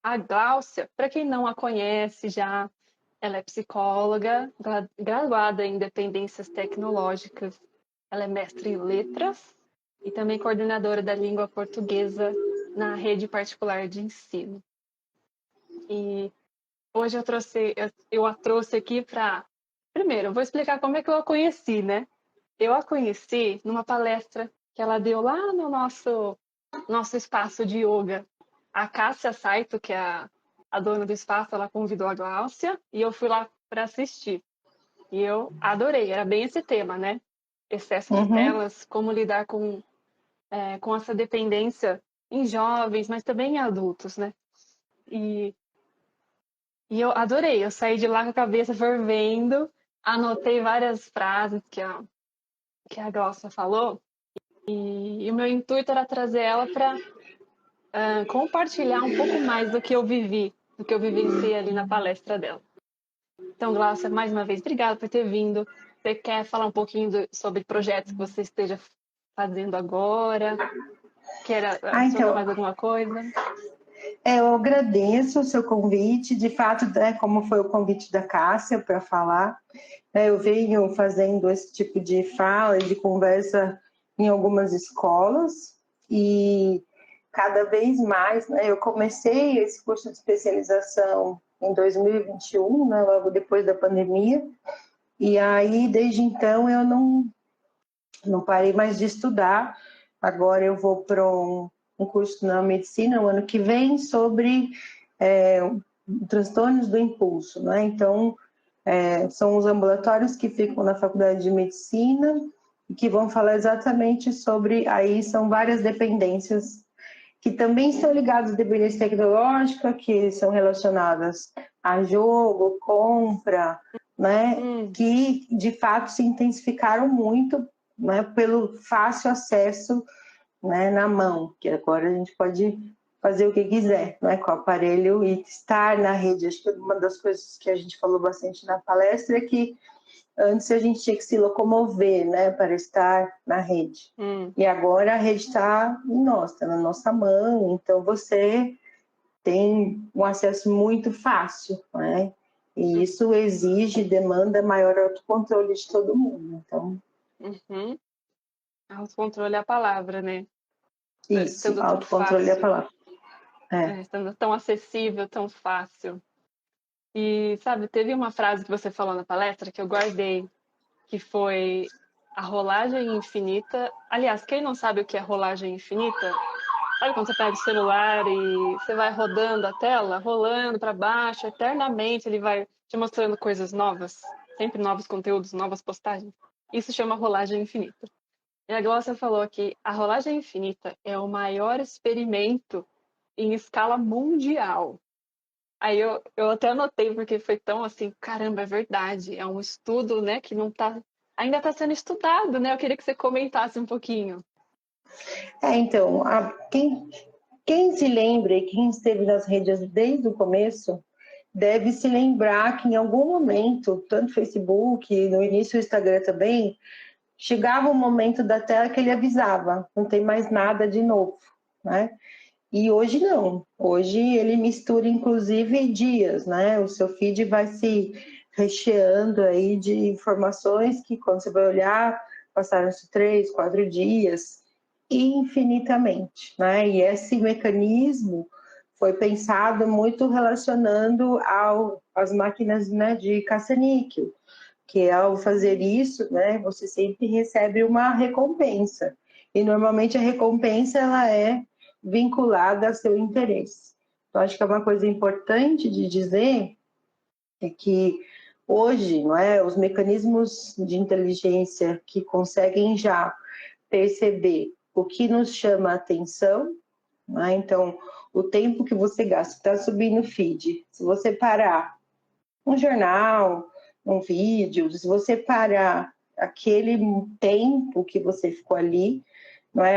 A Gláucia, para quem não a conhece já, ela é psicóloga, graduada em dependências tecnológicas. Ela é mestre em letras e também coordenadora da língua portuguesa na rede particular de ensino. E hoje eu a trouxe aqui para... Primeiro, eu vou explicar como é que eu a conheci, né? Eu a conheci numa palestra que ela deu lá no nosso espaço de yoga. A Cássia Saito, que é a dona do espaço, ela convidou a Gláucia e eu fui lá para assistir. E eu adorei, era bem esse tema, né? Excesso de telas, como lidar com essa dependência em jovens, mas também em adultos, né? E eu adorei, eu saí de lá com a cabeça fervendo, anotei várias frases que a Gláucia falou, e o meu intuito era trazer ela para compartilhar um pouco mais do que eu vivenciei ali na palestra dela. Então, Gláucia, mais uma vez, obrigada por ter vindo. Você quer falar um pouquinho sobre projetos que você esteja fazendo agora? Quer adicionar mais alguma coisa? Eu agradeço o seu convite. De fato, como foi o convite da Cássia para falar, eu venho fazendo esse tipo de fala e de conversa em algumas escolas e cada vez mais, eu comecei esse curso de especialização em 2021, logo depois da pandemia, e aí desde então eu não parei mais de estudar. Agora eu vou para um curso na medicina no ano que vem sobre transtornos do impulso, Então, são os ambulatórios que ficam na faculdade de medicina e que vão falar exatamente sobre, aí são várias dependências que também estão ligadas à dependência tecnológica, que são relacionadas a jogo, compra, que de fato se intensificaram muito, pelo fácil acesso, na mão, que agora a gente pode fazer o que quiser, com o aparelho e estar na rede. Acho que uma das coisas que a gente falou bastante na palestra é que antes a gente tinha que se locomover, para estar na rede. E agora a rede está está na nossa mão, então você tem um acesso muito fácil, E isso demanda maior autocontrole de todo mundo. Então, Autocontrole é a palavra, né? Isso, autocontrole é a palavra. Sendo tão acessível, tão fácil. E, sabe, teve uma frase que você falou na palestra que eu guardei, que foi a rolagem infinita. Aliás, quem não sabe o que é rolagem infinita, sabe quando você pega o celular e você vai rodando a tela, rolando para baixo, eternamente ele vai te mostrando coisas novas, sempre novos conteúdos, novas postagens. Isso chama rolagem infinita. E a Glócia falou que a rolagem infinita é o maior experimento em escala mundial. Aí eu até anotei, porque foi tão assim, caramba, é verdade. É um estudo, né, que não tá... Ainda está sendo estudado, né? Eu queria que você comentasse um pouquinho. Então, quem se lembra e quem esteve nas redes desde o começo, deve se lembrar que em algum momento, tanto Facebook, no início o Instagram também, chegava um momento da tela que ele avisava, não tem mais nada de novo, E hoje não, hoje ele mistura inclusive dias, O seu feed vai se recheando aí de informações que quando você vai olhar, passaram-se 3, 4 dias, infinitamente, E esse mecanismo foi pensado muito relacionando às máquinas, de caça-níquel, que ao fazer isso, você sempre recebe uma recompensa. E normalmente a recompensa ela é vinculada ao seu interesse. Então, acho que é uma coisa importante de dizer é que hoje, os mecanismos de inteligência que conseguem já perceber o que nos chama a atenção, então, o tempo que você gasta, está subindo o feed, se você parar um jornal, um vídeo, se você parar aquele tempo que você ficou ali,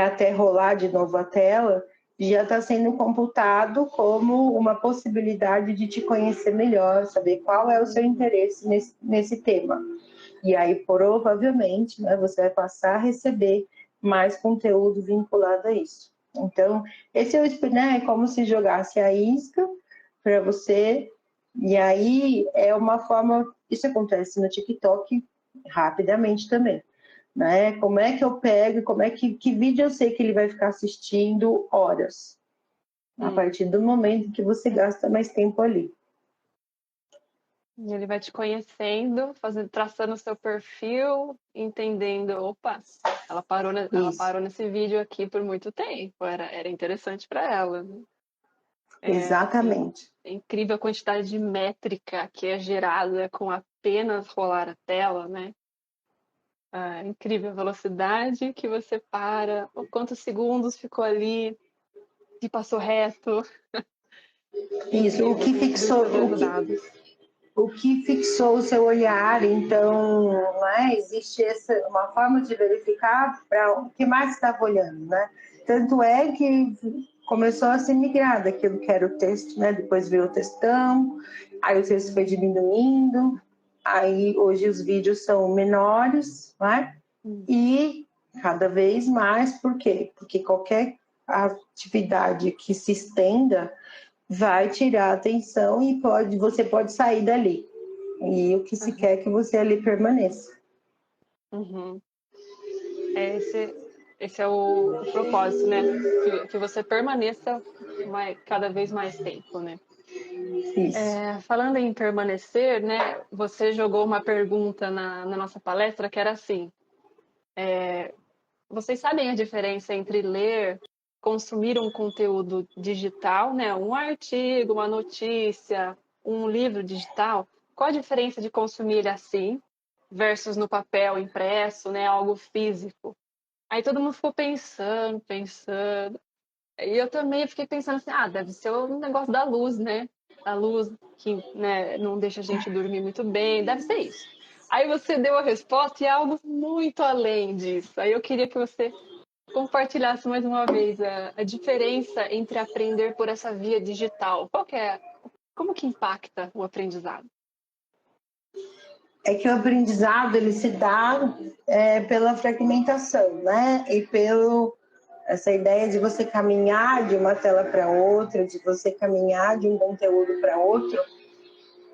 até rolar de novo a tela, já está sendo computado como uma possibilidade de te conhecer melhor, saber qual é o seu interesse nesse tema. E aí, provavelmente, você vai passar a receber mais conteúdo vinculado a isso. Então, esse é como se jogasse a isca, para você. E aí é uma forma, isso acontece no TikTok rapidamente também, né? Como é que eu pego, que vídeo eu sei que ele vai ficar assistindo horas, a partir do momento que você gasta mais tempo ali. E ele vai te conhecendo, traçando o seu perfil, entendendo, opa, ela parou nesse vídeo aqui por muito tempo, era interessante para ela, né? Exatamente. É incrível a quantidade de métrica que é gerada com apenas rolar a tela, né? É incrível a velocidade que você para, quantos segundos ficou ali, se passou reto. Isso, o que fixou o seu olhar, então, né, existe uma forma de verificar para o que mais estava olhando, né? Tanto é que começou a ser migrado daquilo que era o texto, né? Depois veio o textão, aí o texto foi diminuindo, aí hoje os vídeos são menores, né? E cada vez mais, por quê? Porque qualquer atividade que se estenda vai tirar a atenção e você pode sair dali. E o que se quer é que você ali permaneça. Uhum. Esse é o propósito, né? Que você permaneça cada vez mais tempo, né? Isso. Falando em permanecer, né? Você jogou uma pergunta na nossa palestra que era assim: vocês sabem a diferença entre ler, consumir um conteúdo digital, né? Um artigo, uma notícia, um livro digital? Qual a diferença de consumir ele assim versus no papel impresso, né? Algo físico? Aí todo mundo ficou pensando. E eu também fiquei pensando assim, deve ser o negócio da luz, né? A luz que, né, não deixa a gente dormir muito bem, deve ser isso. Aí você deu a resposta e é algo muito além disso. Aí eu queria que você compartilhasse mais uma vez a diferença entre aprender por essa via digital. Como que impacta o aprendizado? É que o aprendizado ele se dá pela fragmentação, né? E essa ideia de você caminhar de uma tela para outra, de você caminhar de um conteúdo para outro,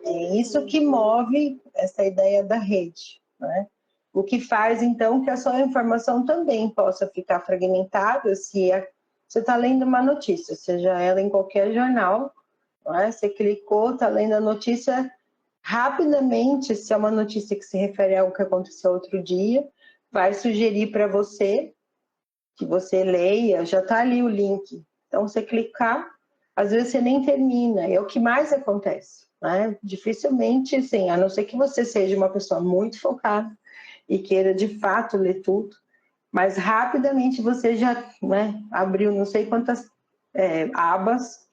é isso que move essa ideia da rede, né? O que faz, então, que a sua informação também possa ficar fragmentada se você está lendo uma notícia, seja ela em qualquer jornal, não é? Você clicou, está lendo a notícia, rapidamente, se é uma notícia que se refere a algo que aconteceu outro dia, vai sugerir para você que você leia, já está ali o link. Então, você clicar, às vezes você nem termina, é o que mais acontece, né? Dificilmente, assim, a não ser que você seja uma pessoa muito focada e queira de fato ler tudo, mas rapidamente você já, né, abriu não sei quantas abas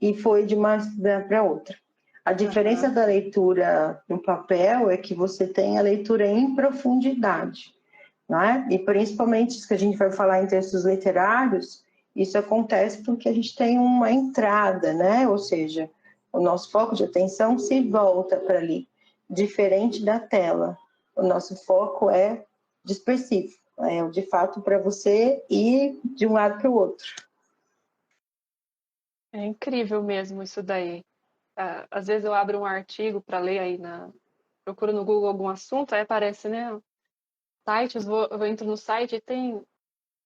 e foi de uma para outra. A diferença da leitura no papel é que você tem a leitura em profundidade, né? E principalmente isso que a gente vai falar em textos literários, isso acontece porque a gente tem uma entrada, né? Ou seja, o nosso foco de atenção se volta para ali, diferente da tela. O nosso foco é dispersivo, é de fato para você ir de um lado para o outro. É incrível mesmo isso daí. Às vezes eu abro um artigo para ler aí procuro no Google algum assunto, aí aparece, né? Sites, eu entro no site e tem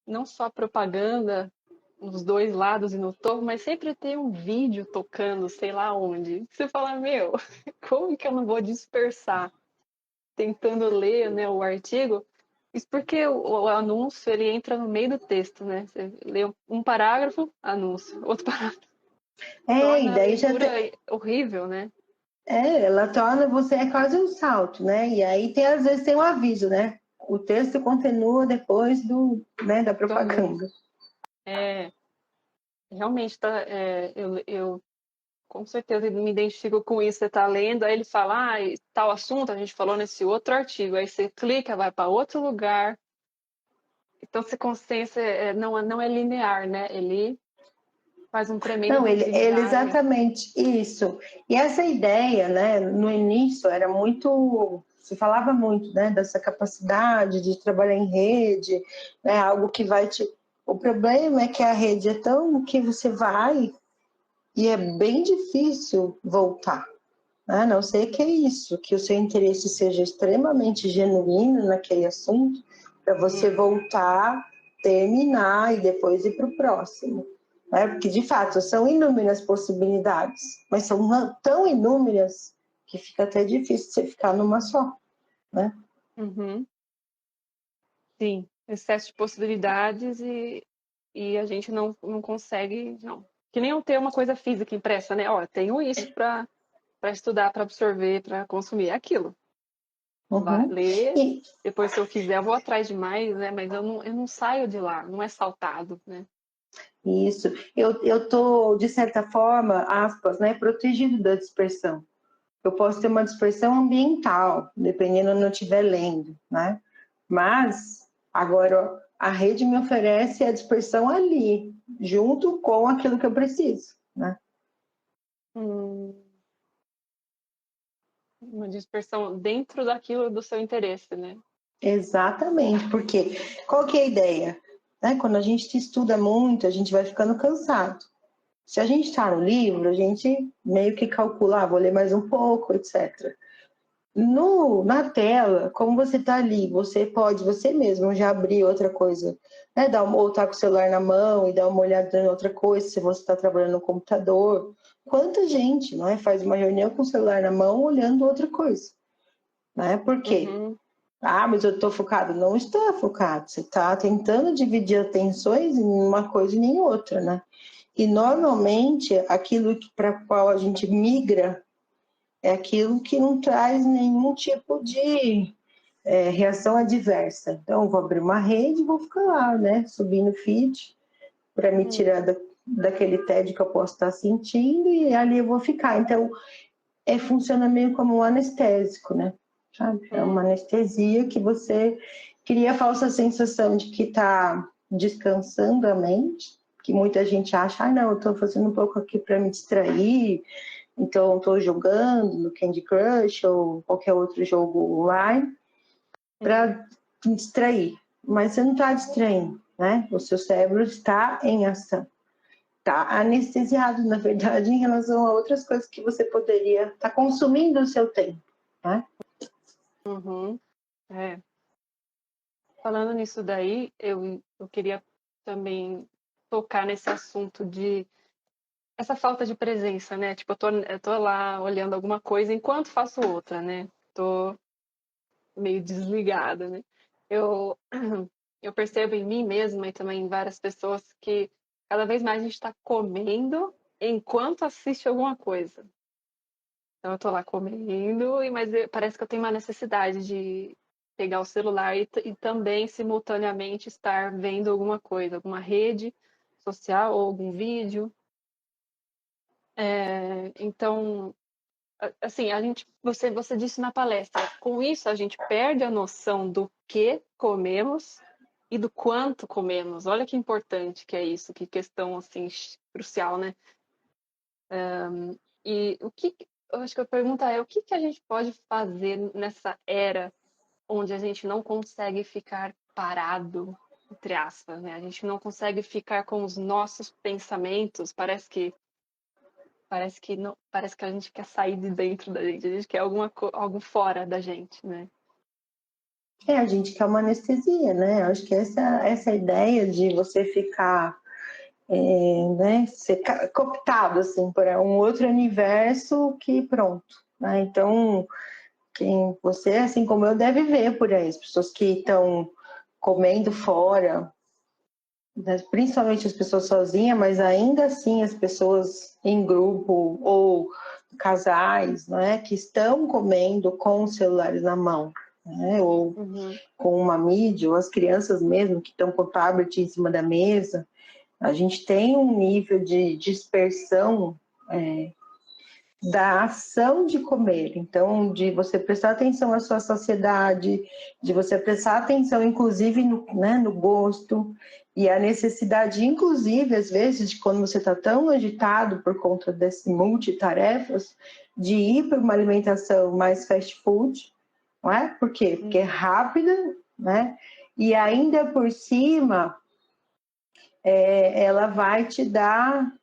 não só propaganda nos dois lados e no topo, mas sempre tem um vídeo tocando, sei lá onde. Você fala, meu, como que eu não vou dispersar tentando ler, né, o artigo? Isso porque o anúncio, ele entra no meio do texto, né? Você lê um parágrafo, anúncio, outro parágrafo. E Torna a daí leitura horrível, né? ela torna você quase um salto, né? E aí às vezes tem um aviso, né? O texto continua depois da propaganda. Realmente, eu com certeza me identifico com isso. Você está lendo, aí ele fala, tal assunto, a gente falou nesse outro artigo. Aí você clica, vai para outro lugar. Então, essa consciência não é linear, né? Ele faz um tremendo Não, ele zigue-zague. exatamente isso. E essa ideia, né, no início era muito, se falava muito, né, dessa capacidade de trabalhar em rede, né, algo que vai te... O problema é que a rede é tão que você vai e é bem difícil voltar. A não ser que é isso, que o seu interesse seja extremamente genuíno naquele assunto, para você voltar, terminar e depois ir para o próximo. Né? Porque, de fato, são inúmeras possibilidades, mas são tão inúmeras que fica até difícil você ficar numa só. Né? Uhum. Sim, excesso de possibilidades e a gente não consegue, não. Que nem eu ter uma coisa física impressa, né? Ó, tenho isso para estudar, para absorver, para consumir. É aquilo. Vai Uhum. ler, E, depois se eu quiser eu vou atrás de mais, né? Mas eu não saio de lá, não é saltado, né? isso. Eu tô, de certa forma, aspas, né, protegido da dispersão. Eu posso ter uma dispersão ambiental, dependendo onde eu estiver lendo, né? Mas, agora, a rede me oferece a dispersão ali, junto com aquilo que eu preciso, né? Uma dispersão dentro daquilo do seu interesse, né? Exatamente, porque qual que é a ideia? Né? Quando a gente estuda muito, a gente vai ficando cansado. Se a gente está no livro, a gente meio que calcula, vou ler mais um pouco, etc. Na tela, como você está ali, você pode, você mesmo, já abrir outra coisa, né? Ou tá com o celular na mão e dar uma olhada em outra coisa, se você está trabalhando no computador. Quanta gente, não é? Faz uma reunião com o celular na mão olhando outra coisa, né? Por quê? Uhum. Mas eu estou focado. Não está focado. Você está tentando dividir atenções em uma coisa e em outra, né? E normalmente aquilo para o qual a gente migra é aquilo que não traz nenhum tipo de reação adversa. Então, vou abrir uma rede e vou ficar lá, né? Subindo o feed para me tirar daquele tédio que eu posso estar sentindo e ali eu vou ficar. Então, funciona meio como um anestésico, né? Sabe? É uma anestesia que você cria a falsa sensação de que está descansando a mente, que muita gente acha, não, eu estou fazendo um pouco aqui para me distrair, então estou jogando no Candy Crush ou qualquer outro jogo online para me distrair. Mas você não está distraindo, né? O seu cérebro está em ação. Está anestesiado, na verdade, em relação a outras coisas que você poderia estar consumindo o seu tempo, né? Uhum. É. Falando nisso daí, eu queria também tocar nesse assunto de essa falta de presença, né? Tipo, eu tô lá olhando alguma coisa enquanto faço outra, né? Tô meio desligada, né? Eu, eu percebo em mim mesma e também em várias pessoas que cada vez mais a gente está comendo enquanto assiste alguma coisa. Então eu tô lá comendo, mas parece que eu tenho uma necessidade de pegar o celular e também simultaneamente estar vendo alguma coisa, alguma rede social ou algum vídeo. Então, assim, você disse na palestra, com isso a gente perde a noção do que comemos e do quanto comemos. Olha que importante que é isso, que questão assim crucial, né? E eu acho que a pergunta é o que a gente pode fazer nessa era onde a gente não consegue ficar parado, entre aspas, né? A gente não consegue ficar com os nossos pensamentos, parece que a gente quer sair de dentro da gente, a gente quer algo fora da gente, né? A gente quer uma anestesia, né? Acho que essa ideia de você ficar, né, ser cooptado, assim, por um outro universo que pronto, né? Então, quem você, assim como eu, deve ver por aí, as pessoas que estão comendo fora, principalmente as pessoas sozinhas, mas ainda assim as pessoas em grupo ou casais, né, que estão comendo com os celulares na mão, né, ou com uma mídia, ou as crianças mesmo que estão com o tablet em cima da mesa. A gente tem um nível de dispersão da ação de comer, então de você prestar atenção à sua saciedade, de você prestar atenção inclusive no gosto e a necessidade inclusive às vezes de quando você está tão agitado por conta desse multitarefas, de ir para uma alimentação mais fast food, não é? Por quê? Porque é rápida, né? E ainda por cima ela vai te dar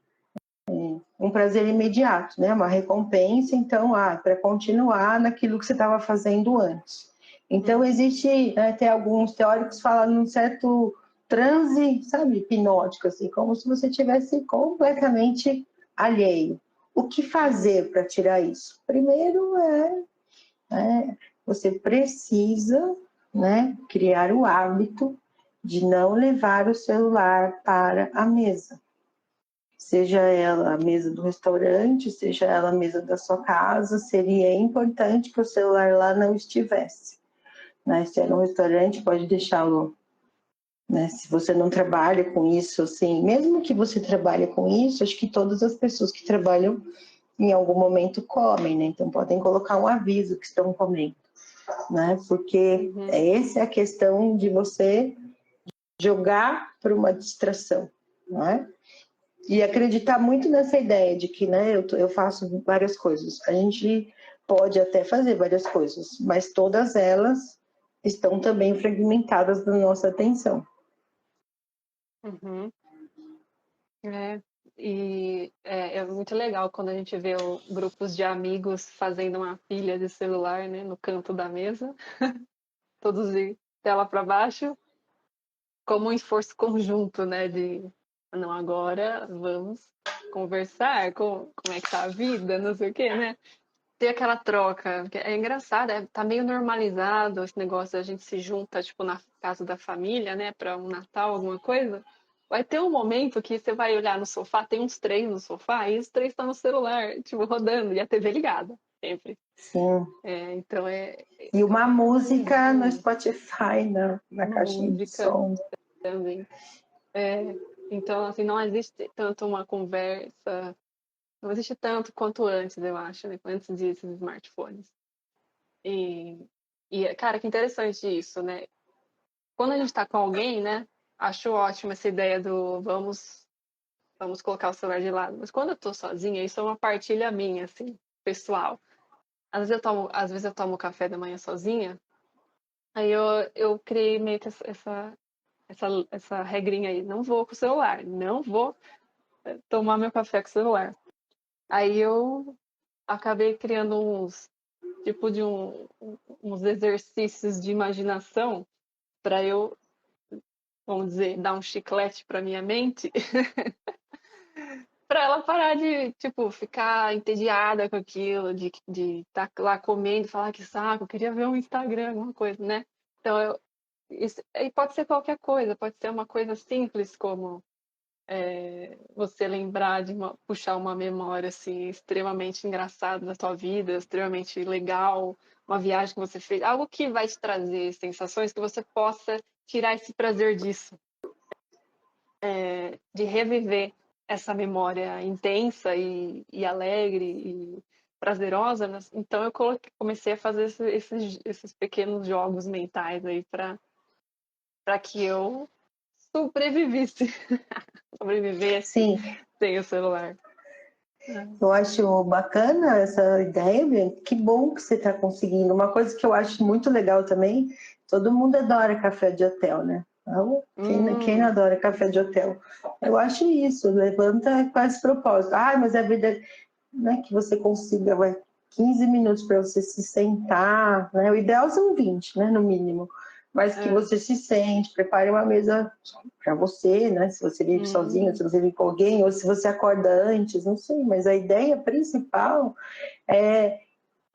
um prazer imediato, né? Uma recompensa, então, para continuar naquilo que você estava fazendo antes. Então, existe, né, tem alguns teóricos falando um certo transe, sabe, hipnótico, assim, como se você tivesse completamente alheio. O que fazer para tirar isso? Primeiro você precisa, né, criar o hábito de não levar o celular para a mesa. Seja ela a mesa do restaurante, seja ela a mesa da sua casa, seria importante que o celular lá não estivesse. Né? Se é no restaurante, pode deixá-lo. Né? Se você não trabalha com isso, assim, mesmo que você trabalhe com isso, acho que todas as pessoas que trabalham em algum momento comem, né? Então podem colocar um aviso que estão comendo, né? Porque essa é a questão de você jogar para uma distração, né? E acreditar muito nessa ideia de que, né, eu faço várias coisas. A gente pode até fazer várias coisas, mas todas elas estão também fragmentadas da nossa atenção. Uhum. É muito legal quando a gente vê grupos de amigos fazendo uma pilha de celular, né, no canto da mesa, todos de tela para baixo, como um esforço conjunto, né, de não, agora vamos conversar, como é que tá a vida, não sei o quê, né? Ter aquela troca, é engraçado, tá meio normalizado esse negócio, a gente se junta, tipo, na casa da família, né, para um Natal, alguma coisa. Vai ter um momento que você vai olhar no sofá, tem uns três no sofá, e os três estão no celular, tipo, rodando, e a TV ligada, sempre. Sim. Então E uma música no Spotify, na caixinha de música som. também. Então, assim, não existe tanto uma conversa, não existe tanto quanto antes, eu acho, né, antes desses smartphones. Cara, que interessante isso, né? Quando a gente tá com alguém, né? Acho ótima essa ideia do vamos colocar o celular de lado. Mas quando eu tô sozinha, isso é uma partilha minha, assim, pessoal. Às vezes eu tomo café da manhã sozinha, aí eu criei meio que essa regrinha aí. Não vou com o celular, não vou tomar meu café com o celular. Aí eu acabei criando tipo de uns exercícios de imaginação para eu, vamos dizer, dar um chiclete para minha mente, para ela parar de, tipo, ficar entediada com aquilo, de estar lá comendo e falar que saco, eu queria ver um Instagram, alguma coisa, né? Então, e pode ser qualquer coisa, pode ser uma coisa simples como você lembrar de puxar uma memória assim extremamente engraçada da sua vida, extremamente legal, uma viagem que você fez, algo que vai te trazer sensações que você possa tirar esse prazer disso, de reviver essa memória intensa e alegre e prazerosa. Então eu comecei a fazer esses pequenos jogos mentais aí para que eu sobrevivesse, sobrevivesse Sim, sem o celular. eu acho bacana essa ideia, Bianca. Que bom que você está conseguindo. Uma coisa que eu acho muito legal também, todo mundo adora café de hotel, né? Então, quem não adora café de hotel? Eu acho isso, levanta com esse propósito. Mas a vida não é que você consiga 15 minutos para você se sentar, né? O ideal são 20, né, no mínimo. Mas que você se sente, prepare uma mesa para você, né? Se você vive sozinho, se você vive com alguém, ou se você acorda antes, não sei. Mas a ideia principal é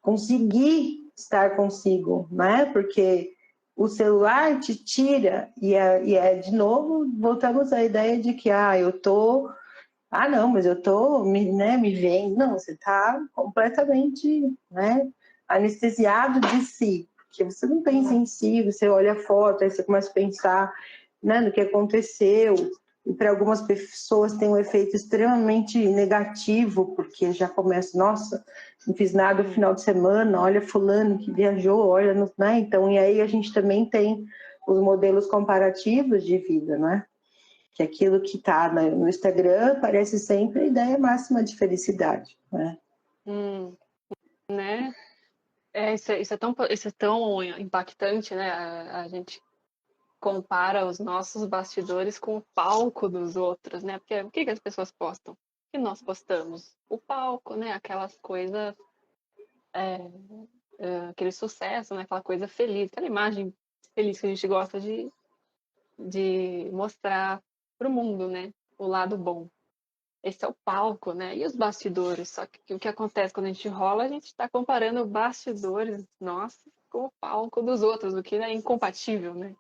conseguir estar consigo, né? Porque o celular te tira, de novo, voltamos à ideia de que, eu tô não, mas eu tô me vendo. Não, você tá completamente, né, anestesiado de si. Porque você não pensa em si, você olha a foto, aí você começa a pensar, né, no que aconteceu. E para algumas pessoas tem um efeito extremamente negativo, porque já começa, nossa, não fiz nada no final de semana, olha fulano que viajou, olha, né? Então, e aí a gente também tem os modelos comparativos de vida, né? Que aquilo que está no Instagram parece sempre a ideia máxima de felicidade, né? Né? Isso é tão impactante, né? A gente compara os nossos bastidores com o palco dos outros, né? Porque o que as pessoas postam? que nós postamos? O palco, né? Aquelas coisas, aquele sucesso, né? Aquela coisa feliz, aquela imagem feliz que a gente gosta de mostrar para o mundo, né? O lado bom. Esse é o palco, né? E os bastidores? Só que o que acontece quando a gente rola, a gente está comparando bastidores nossos com o palco dos outros, o que é incompatível, né?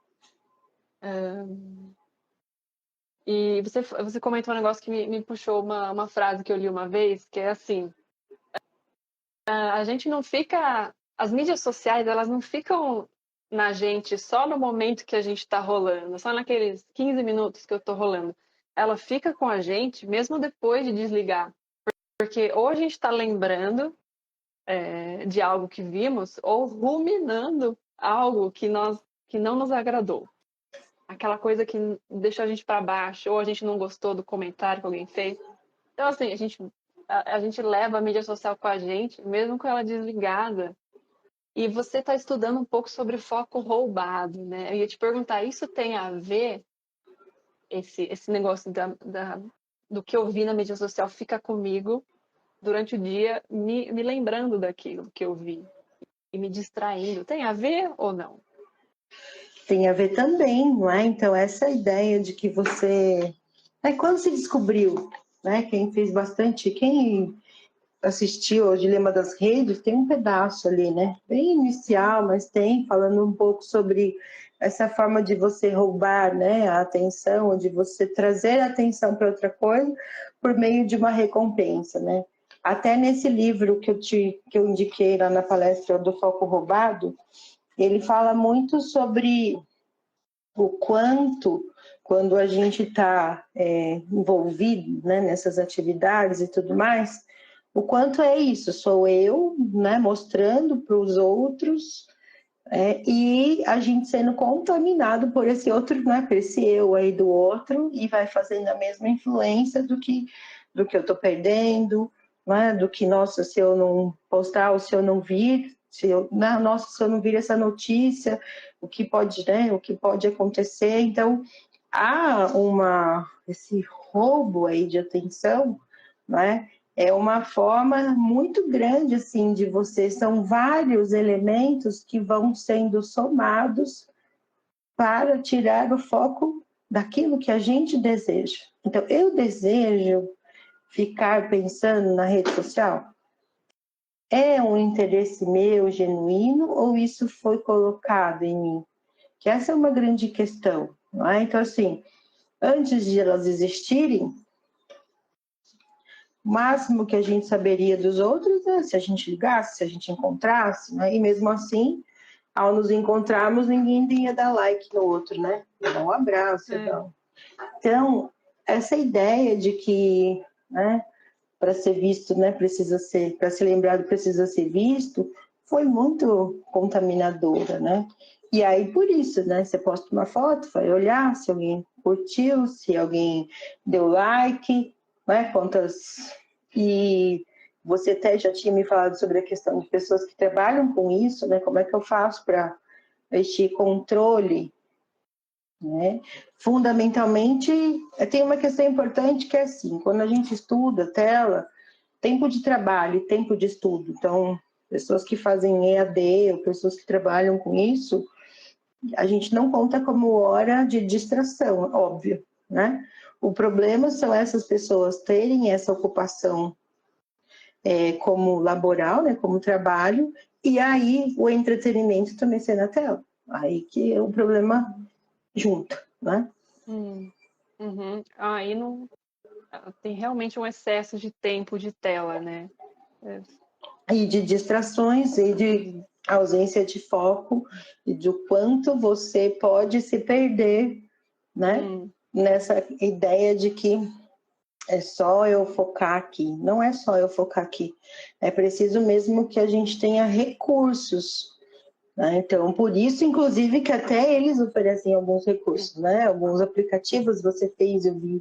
E você comentou um negócio que me puxou uma frase que eu li uma vez, que é assim: a gente não fica. As mídias sociais, elas não ficam na gente só no momento que a gente está rolando, só naqueles 15 minutos que eu estou rolando. Ela fica com a gente mesmo depois de desligar. Porque ou a gente está lembrando de algo que vimos, ou ruminando algo que não nos agradou. Aquela coisa que deixou a gente para baixo, ou a gente não gostou do comentário que alguém fez. Então, assim, a gente leva a mídia social com a gente, mesmo com ela desligada. E você está estudando um pouco sobre foco roubado, né? Eu ia te perguntar, isso tem a ver, esse negócio do que eu vi na mídia social fica comigo durante o dia, me lembrando daquilo que eu vi e me distraindo. Tem a ver ou não? Tem a ver também, não é? Então, essa ideia de que você... Quando se descobriu, né? Quem fez bastante... Quem assistiu ao Dilema das Redes, tem um pedaço ali, né? Bem inicial, mas tem, falando um pouco sobre essa forma de você roubar, né, a atenção, de você trazer a atenção para outra coisa por meio de uma recompensa, né? Até nesse livro que eu indiquei lá na palestra do Foco Roubado, ele fala muito sobre o quanto, quando a gente está envolvido, né, nessas atividades e tudo mais, o quanto é isso, sou eu, né, mostrando para os outros, e a gente sendo contaminado por esse outro, né, por esse eu aí do outro, e vai fazendo a mesma influência do que eu estou perdendo, né, do que, nossa, se eu não postar ou se eu não vir, se eu não vir essa notícia, o que pode, né, o que pode acontecer. Então, há esse roubo aí de atenção, né? É uma forma muito grande, assim, de você... São vários elementos que vão sendo somados para tirar o foco daquilo que a gente deseja. Então, eu desejo ficar pensando na rede social? É um interesse meu, genuíno, ou isso foi colocado em mim? Que essa é uma grande questão, não é? Então, assim, antes de elas existirem, o máximo que a gente saberia dos outros é se a gente ligasse, se a gente encontrasse, né? E mesmo assim, ao nos encontrarmos, ninguém ia dar like no outro, né? Ia dar um abraço. Então, essa ideia de que, né, para ser visto, né, para ser lembrado, precisa ser visto, foi muito contaminadora, né? E aí, por isso, né, você posta uma foto, vai olhar se alguém curtiu, se alguém deu like, né, e você até já tinha me falado sobre a questão de pessoas que trabalham com isso, né? Como é que eu faço para este controle, né? Fundamentalmente, tem uma questão importante que é assim, quando a gente estuda tela, tempo de trabalho e tempo de estudo. Então, pessoas que fazem EAD ou pessoas que trabalham com isso, a gente não conta como hora de distração, óbvio, né? O problema são essas pessoas terem essa ocupação como laboral, né, como trabalho, e aí o entretenimento também ser na tela. Aí que é o problema junto, né? Uhum. Aí não tem realmente um excesso de tempo de tela, né? E de distrações e de ausência de foco e do quanto você pode se perder, né? Nessa ideia de que é só eu focar aqui. Não é só eu focar aqui. É preciso mesmo que a gente tenha recursos, né? Então, por isso, inclusive, que até eles oferecem alguns recursos, né? Alguns aplicativos você fez, eu vi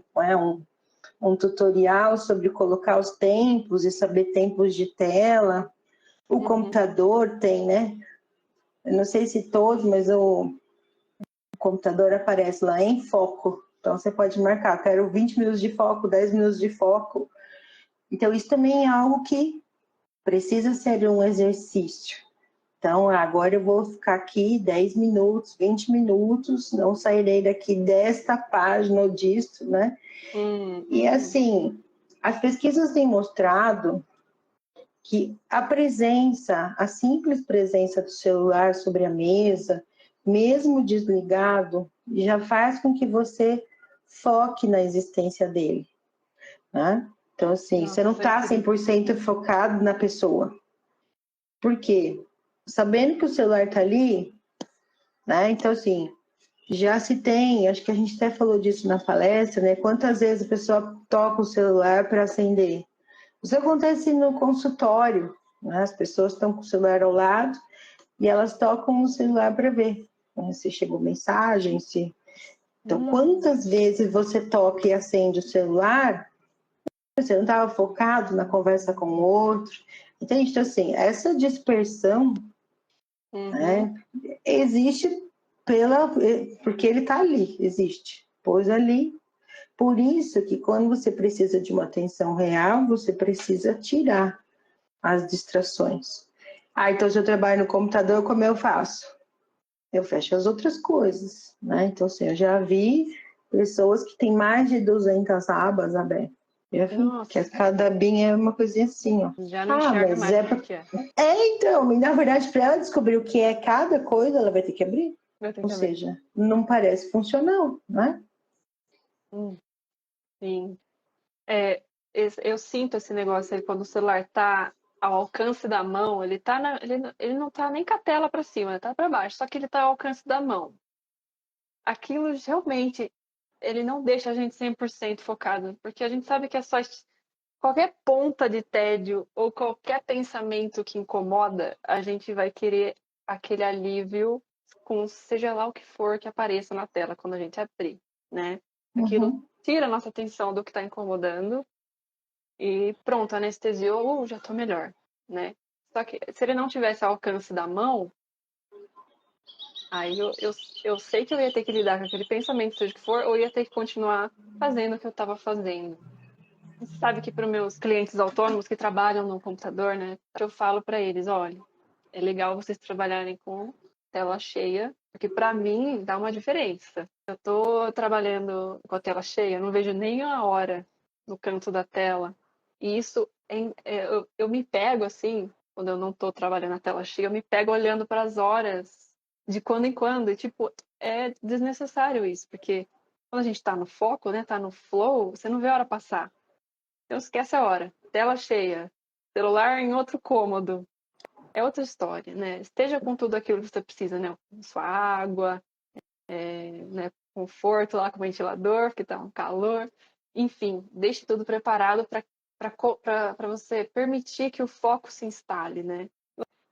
um tutorial sobre colocar os tempos e saber tempos de tela. O computador tem, né? Eu não sei se todos, mas o computador aparece lá em foco. Então, você pode marcar, quero 20 minutos de foco, 10 minutos de foco. Então, isso também é algo que precisa ser um exercício. Então, agora eu vou ficar aqui 10 minutos, 20 minutos, não sairei daqui desta página ou disso, né? E assim, as pesquisas têm mostrado que a presença, a simples presença do celular sobre a mesa, mesmo desligado, já faz com que você foque na existência dele, né? Então, assim, Nossa, você não isso é está incrível. 100% focado na pessoa. Por quê? Sabendo que o celular está ali, né? Então, assim, já se tem, acho que a gente até falou disso na palestra, né? Quantas vezes a pessoa toca o celular para acender? Isso acontece no consultório, né? As pessoas estão com o celular ao lado e elas tocam o celular para ver, né? Se chegou mensagem, se... Então, quantas vezes você toca e acende o celular, você não estava focado na conversa com o outro, entende? Então, assim, essa dispersão, né, existe porque ele está ali, existe, pôs ali. Por isso que quando você precisa de uma atenção real, você precisa tirar as distrações. Ah, então se eu trabalho no computador, como eu faço? Eu fecho as outras coisas, né? Então, assim, eu já vi pessoas que têm mais de 200 abas abertas. Já vi, que cada abinha é uma coisinha assim, ó. Já não enxerga mas mais o que é. Então, na verdade, para ela descobrir o que é cada coisa, ela vai ter que abrir. Vai ter Ou que abrir. seja, não parece funcional, né? Sim. Eu sinto esse negócio aí quando o celular tá ao alcance da mão, ele não tá nem com a tela para cima, ele tá para baixo, só que ele tá ao alcance da mão. Aquilo realmente, ele não deixa a gente 100% focado, porque a gente sabe que é só qualquer ponta de tédio ou qualquer pensamento que incomoda, a gente vai querer aquele alívio com seja lá o que for que apareça na tela quando a gente abrir, né? Aquilo tira a nossa atenção do que está incomodando e pronto, anestesiou, já tô melhor, né? Só que se ele não tivesse ao alcance da mão, aí eu sei que eu ia ter que lidar com aquele pensamento, seja o que for, ou ia ter que continuar fazendo o que eu estava fazendo. Você sabe que para os meus clientes autônomos que trabalham no computador, né, eu falo para eles, olha, é legal vocês trabalharem com tela cheia, porque para mim dá uma diferença. Eu tô trabalhando com a tela cheia, eu não vejo nem a hora no canto da tela. E isso, eu me pego assim, quando eu não tô trabalhando na tela cheia, eu me pego olhando para as horas de quando em quando. E, tipo, é desnecessário isso, porque quando a gente tá no foco, né, tá no flow, você não vê a hora passar. Então esquece a hora. Tela cheia. Celular em outro cômodo. É outra história, né? Esteja com tudo aquilo que você precisa, né? Sua água, né? Conforto lá com o ventilador, porque tá um calor. Enfim, deixe tudo preparado para você permitir que o foco se instale, né?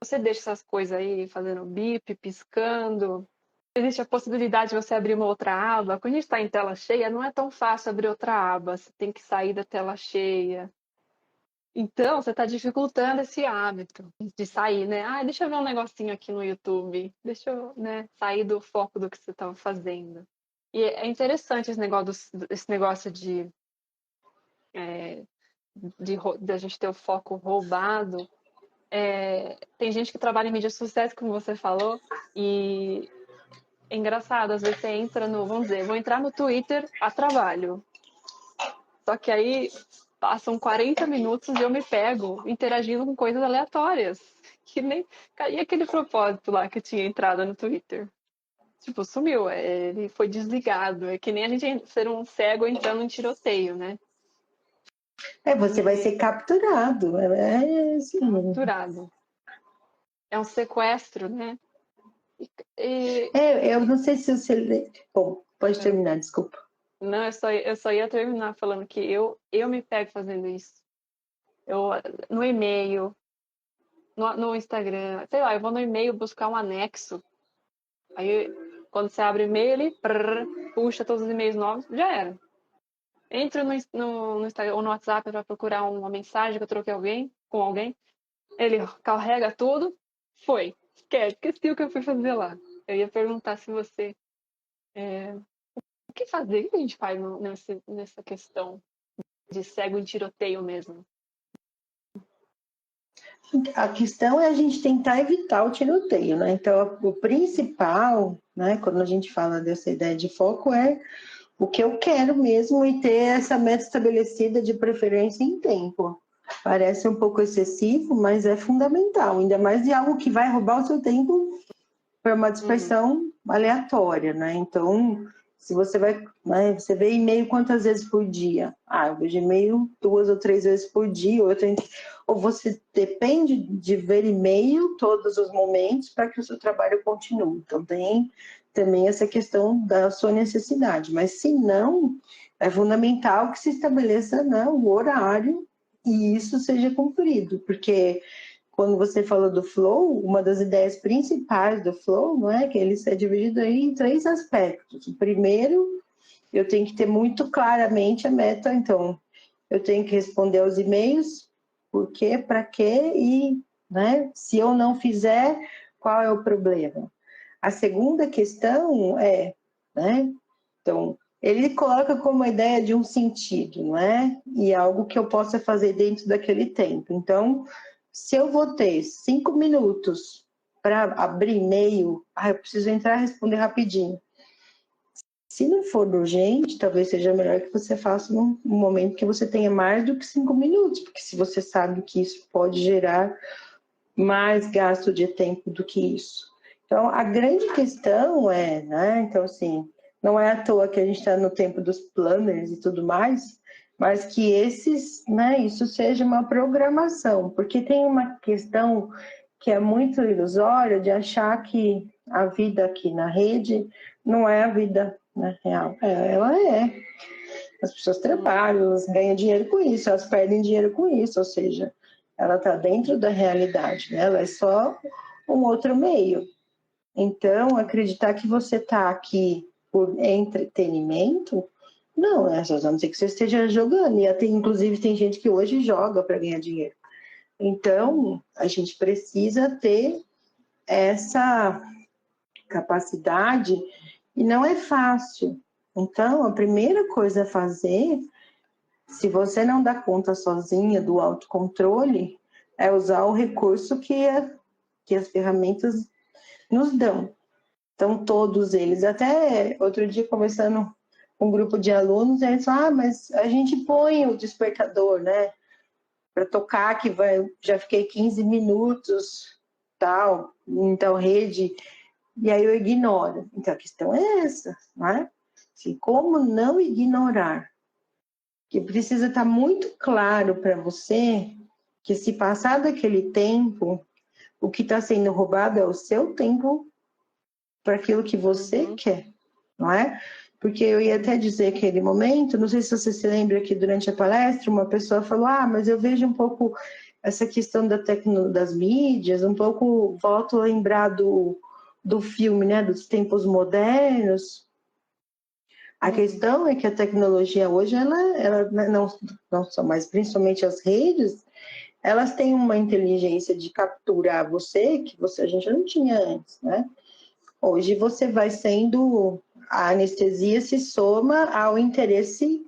Você deixa essas coisas aí fazendo bip, piscando. Existe a possibilidade de você abrir uma outra aba. Quando a gente está em tela cheia, não é tão fácil abrir outra aba. Você tem que sair da tela cheia. Então, você está dificultando esse hábito de sair, né? Ah, deixa eu ver um negocinho aqui no YouTube. Deixa eu, né, sair do foco do que você estava fazendo. E é interessante esse negócio de a gente ter o foco roubado. Tem gente que trabalha em mídia social, como você falou, e é engraçado, às vezes você entra vamos dizer, vou entrar no Twitter a trabalho. Só que aí passam 40 minutos e eu me pego interagindo com coisas aleatórias. Que nem. E aquele propósito lá que tinha entrada no Twitter? Tipo, sumiu. Ele foi desligado. É que nem a gente ser um cego entrando em tiroteio, né? Você vai ser capturado. Assim. Capturado. É um sequestro, né? Eu não sei se você. Bom, pode terminar, desculpa. Não, eu só ia terminar falando que eu me pego fazendo isso. No e-mail, no Instagram, sei lá, eu vou no e-mail buscar um anexo. Aí, quando você abre o e-mail, ele puxa todos os e-mails novos, já era. Entro no Instagram ou no WhatsApp para procurar uma mensagem que eu troquei com alguém. Ele carrega tudo, foi. Esqueci o que eu fui fazer lá. Eu ia perguntar se você. O que fazer? O que a gente faz nessa questão de cego em tiroteio mesmo? A questão é a gente tentar evitar o tiroteio, né? Então, o principal, né, quando a gente fala dessa ideia de foco, é o que eu quero mesmo e ter essa meta estabelecida de preferência em tempo. Parece um pouco excessivo, mas é fundamental, ainda mais de algo que vai roubar o seu tempo para uma dispersão aleatória, né? Então, se você vai, né, você vê e-mail quantas vezes por dia? Ah, eu vejo e-mail 2 ou 3 vezes por dia, ou você depende de ver e-mail todos os momentos para que o seu trabalho continue. Então, tem também essa questão da sua necessidade, mas se não, é fundamental que se estabeleça, né, o horário e isso seja cumprido, porque quando você falou do flow, uma das ideias principais do flow, não é que ele é dividido aí em 3 aspectos. O primeiro, eu tenho que ter muito claramente a meta, então, eu tenho que responder aos e-mails, por quê, para quê e, né, se eu não fizer, qual é o problema? A segunda questão é, né, então, ele coloca como a ideia de um sentido, não é? E algo que eu possa fazer dentro daquele tempo. Então, se eu vou ter 5 minutos para abrir e-mail, eu preciso entrar e responder rapidinho. Se não for urgente, talvez seja melhor que você faça num momento que você tenha mais do que 5 minutos, porque se você sabe que isso pode gerar mais gasto de tempo do que isso. Então, a grande questão é, né? Então, assim, não é à toa que a gente está no tempo dos planners e tudo mais, mas que né, isso seja uma programação, porque tem uma questão que é muito ilusória de achar que a vida aqui na rede não é a vida, né, real. Ela é. As pessoas trabalham, elas ganham dinheiro com isso, elas perdem dinheiro com isso, ou seja, ela está dentro da realidade, né? Ela é só um outro meio. Então, acreditar que você está aqui por entretenimento, não, né? Só a não ser que você esteja jogando. E até, inclusive, tem gente que hoje joga para ganhar dinheiro. Então, a gente precisa ter essa capacidade e não é fácil. Então, a primeira coisa a fazer, se você não dá conta sozinha do autocontrole, é usar o recurso que as ferramentas nos dão. Então, todos eles, até outro dia conversando com um grupo de alunos, eles falaram, mas a gente põe o despertador, né, para tocar, que já fiquei 15 minutos, tal, então rede, e aí eu ignoro. Então, a questão é essa, né? Assim, como não ignorar? Que precisa estar muito claro para você que se passar daquele tempo, o que está sendo roubado é o seu tempo para aquilo que você quer, não é? Porque eu ia até dizer que aquele momento, não sei se você se lembra que durante a palestra uma pessoa falou, mas eu vejo um pouco essa questão das mídias, um pouco, volto a lembrar do filme, né, dos tempos modernos. A questão é que a tecnologia hoje, ela não só, mas principalmente as redes, elas têm uma inteligência de capturar você que a gente não tinha antes, né? Hoje você vai sendo, a anestesia se soma ao interesse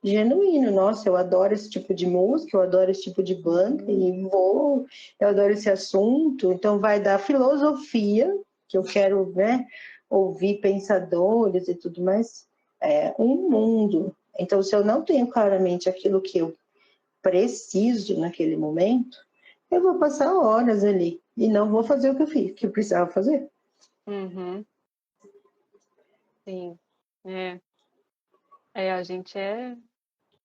genuíno. Nossa, eu adoro esse tipo de música, eu adoro esse tipo de banda, eu adoro esse assunto. Então vai dar filosofia, que eu quero, né, ouvir pensadores e tudo mais, é um mundo. Então, se eu não tenho claramente aquilo que eu preciso naquele momento, eu vou passar horas ali e não vou fazer o que eu fiz, que eu precisava fazer. Uhum. Sim.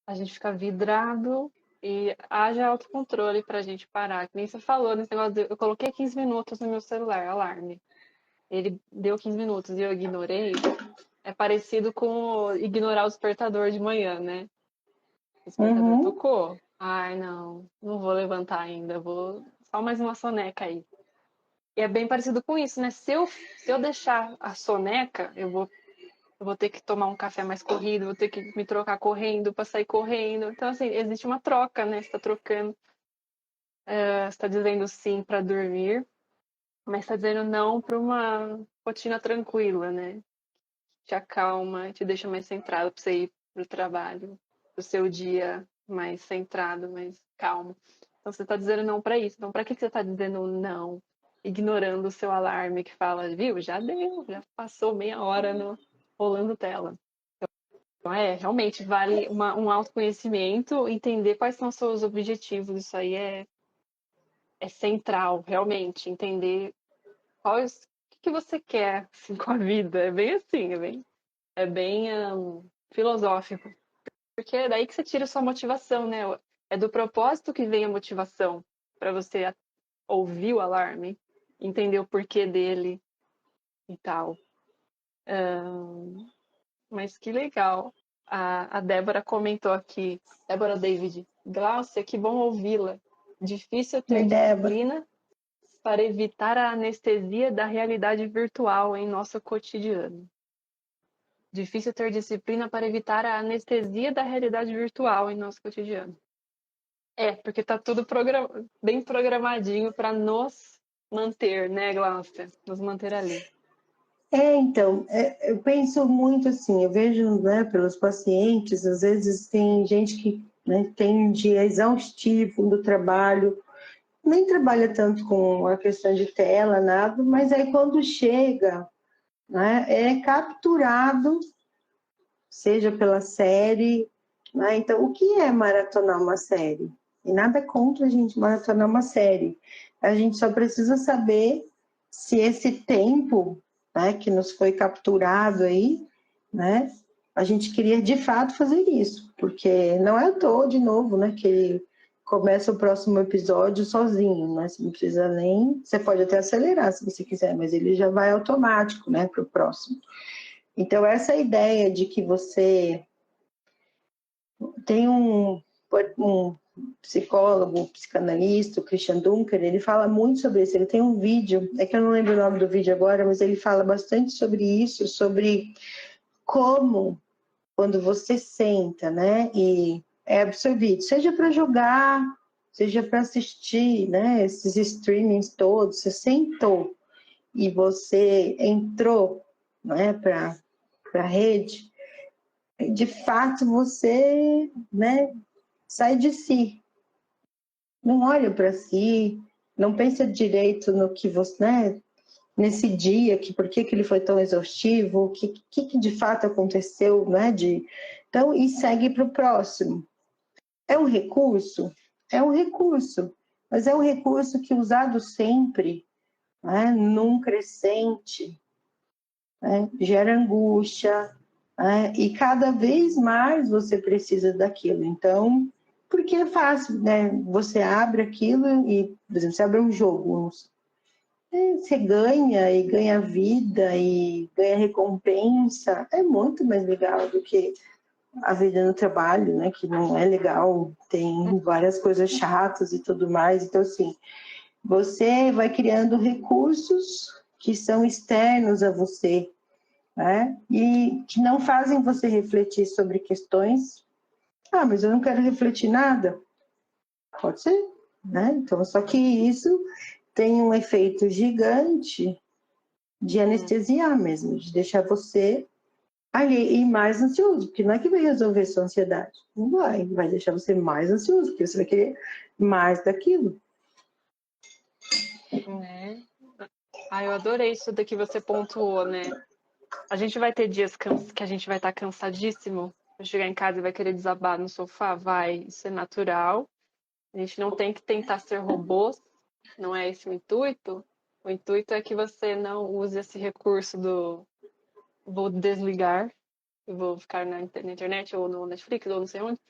A gente fica vidrado e haja autocontrole pra gente parar. Que nem você falou nesse negócio, eu coloquei 15 minutos no meu celular, alarme. Ele deu 15 minutos e eu ignorei. É parecido com ignorar o despertador de manhã, né? O despertador tocou. Ai, não vou levantar ainda, vou só mais uma soneca aí. E é bem parecido com isso, né? Se eu deixar a soneca, eu vou ter que tomar um café mais corrido, vou ter que me trocar correndo para sair correndo. Então, assim, existe uma troca, né? Você está trocando, você está dizendo sim para dormir, mas está dizendo não para uma rotina tranquila, né? Te acalma, te deixa mais centrado para você ir para o trabalho, para o seu dia mais centrado, mais calmo. Então você está dizendo não para isso. Então, para que você está dizendo não? Ignorando o seu alarme que fala, viu, já deu, já passou meia hora rolando tela. Então, realmente vale um autoconhecimento, entender quais são os seus objetivos. Isso aí é central, realmente, entender o que você quer assim, com a vida. É bem assim, é bem filosófico. Porque é daí que você tira a sua motivação, né? É do propósito que vem a motivação para você ouvir o alarme, entender o porquê dele e tal. Mas que legal. A Débora comentou aqui, Débora David, Gláucia, que bom ouvi-la. Difícil ter Oi, Débora. disciplina para evitar a anestesia da realidade virtual em nosso cotidiano. Difícil ter disciplina para evitar a anestesia da realidade virtual em nosso cotidiano. Porque tá tudo bem programadinho para nos manter, né, Glaucia? Nos manter ali. Então, eu penso muito assim, eu vejo, né, pelos pacientes, às vezes tem gente que, né, tem um dia exaustivo do trabalho, nem trabalha tanto com a questão de tela, nada, mas aí quando chega, né, é capturado, seja pela série, né? Então, o que é maratonar uma série? E nada contra a gente maratonar uma série. A gente só precisa saber se esse tempo, né, que nos foi capturado aí, né, a gente queria de fato fazer isso, porque não é à toa, de novo, né, que começa o próximo episódio sozinho, né? Você não precisa nem. Você pode até acelerar se você quiser, mas ele já vai automático, né, para o próximo. Então, essa ideia de que você tem um psicólogo, psicanalista, o Christian Dunker, ele fala muito sobre isso. Ele tem um vídeo, é que eu não lembro o nome do vídeo agora, mas ele fala bastante sobre isso, sobre como, quando você senta, né, e é absorvido, seja para jogar, seja para assistir, né, esses streamings todos, você sentou e você entrou, né, para a rede, de fato você, né, sai de si, não olha para si, não pensa direito no que você, né, nesse dia, que por que ele foi tão exaustivo, o que de fato aconteceu, né, então, e segue para o próximo. É um recurso? É um recurso, mas é um recurso que usado sempre, né, num crescente, né, gera angústia, né, e cada vez mais você precisa daquilo. Então, porque é fácil, né? Você abre aquilo e, por exemplo, você abre um jogo, você ganha e ganha vida e ganha recompensa. É muito mais legal do que a vida no trabalho, né? Que não é legal, tem várias coisas chatas e tudo mais. Então, assim, você vai criando recursos que são externos a você, né? E que não fazem você refletir sobre questões. Ah, mas eu não quero refletir nada. Pode ser, né? Então, só que isso tem um efeito gigante de anestesiar mesmo, de deixar você ali e mais ansioso, porque não é que vai resolver sua ansiedade, não vai deixar você mais ansioso, porque você vai querer mais daquilo. Né? Eu adorei isso daqui que você pontuou, né? A gente vai ter dias que a gente vai estar cansadíssimo, vai chegar em casa e vai querer desabar no sofá, vai, isso é natural. A gente não tem que tentar ser robôs, não é esse o intuito. O intuito é que você não use esse recurso do vou desligar, eu vou ficar na internet ou no Netflix ou não sei onde,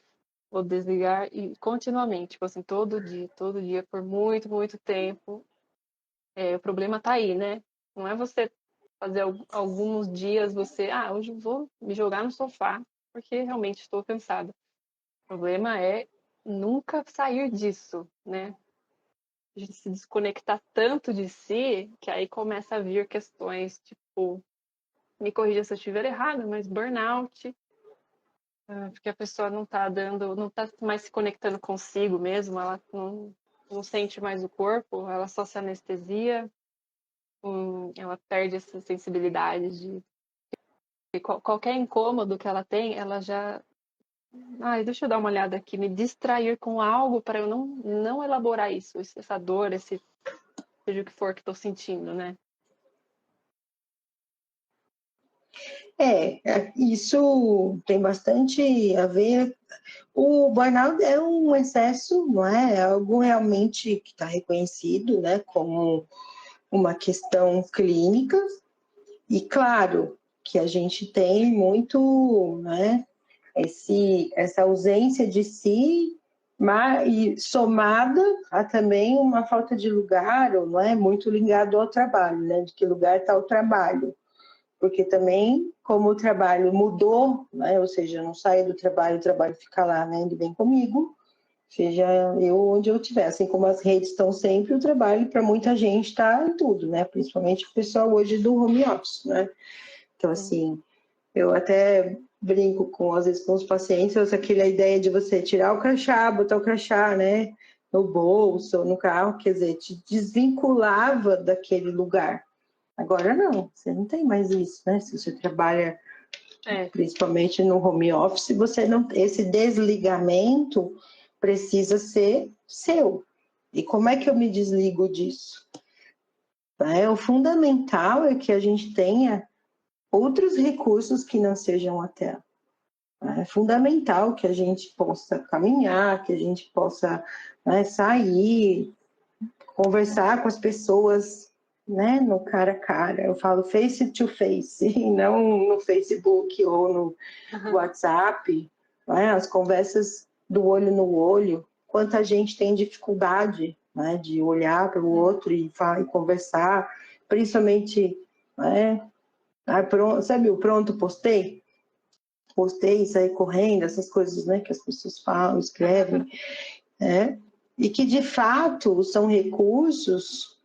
vou desligar e continuamente, tipo assim, todo dia, por muito, muito tempo. O problema tá aí, né? Não é você fazer alguns dias hoje eu vou me jogar no sofá porque realmente estou cansada. O problema é nunca sair disso, né? A gente se desconectar tanto de si que aí começa a vir questões tipo, me corrija se eu estiver errado, mas burnout, porque a pessoa não tá mais se conectando consigo mesmo, ela não sente mais o corpo, ela só se anestesia, ela perde essa sensibilidade de qualquer incômodo que ela tem, ela já Ai, deixa eu dar uma olhada aqui, me distrair com algo para eu não elaborar isso, essa dor, esse seja o que for que estou sentindo, né? Isso tem bastante a ver. O burnout é um excesso, não é? É algo realmente que está reconhecido, né, como uma questão clínica. E claro que a gente tem muito, né, essa ausência de si, e somada a também uma falta de lugar, ou não é muito ligado ao trabalho, né? De que lugar está o trabalho? Porque também, como o trabalho mudou, né? Ou seja, eu não saio do trabalho, o trabalho fica lá, né? Ele vem comigo, seja eu onde eu estiver. Assim como as redes estão sempre, o trabalho para muita gente está em tudo, né? Principalmente o pessoal hoje do home office, né? Então, assim, eu até brinco com, às vezes, com os pacientes, aquela ideia de você tirar o crachá, botar o crachá, né? No bolso, ou no carro, quer dizer, te desvinculava daquele lugar. Agora não, você não tem mais isso, né? Se você trabalha É, principalmente no home office, você não, esse desligamento precisa ser seu. E como é que eu me desligo disso? O fundamental é que a gente tenha outros recursos que não sejam a tela. É fundamental que a gente possa caminhar, que a gente possa, né, sair, conversar com as pessoas, né, no cara a cara. Eu falo face to face, e não no Facebook ou no WhatsApp, né, as conversas do olho no olho. Quanta gente tem dificuldade, né, de olhar para o outro e falar, e conversar, principalmente, né, sabe o pronto postei? Postei, sair correndo, essas coisas, né, que as pessoas falam, escrevem, né? E que de fato são recursos,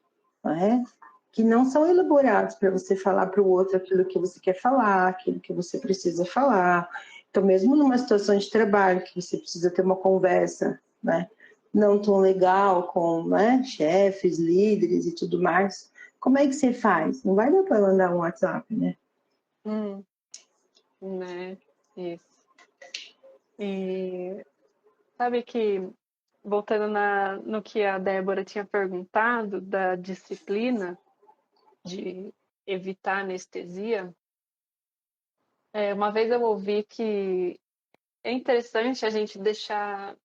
né, que não são elaborados para você falar para o outro aquilo que você quer falar, aquilo que você precisa falar. Então, mesmo numa situação de trabalho que você precisa ter uma conversa, né, não tão legal com, né, chefes, líderes e tudo mais, como é que você faz? Não vai dar para mandar um WhatsApp, né? né? Isso. E sabe que, voltando no que a Débora tinha perguntado da disciplina de evitar anestesia, uma vez eu ouvi que é interessante a gente deixar,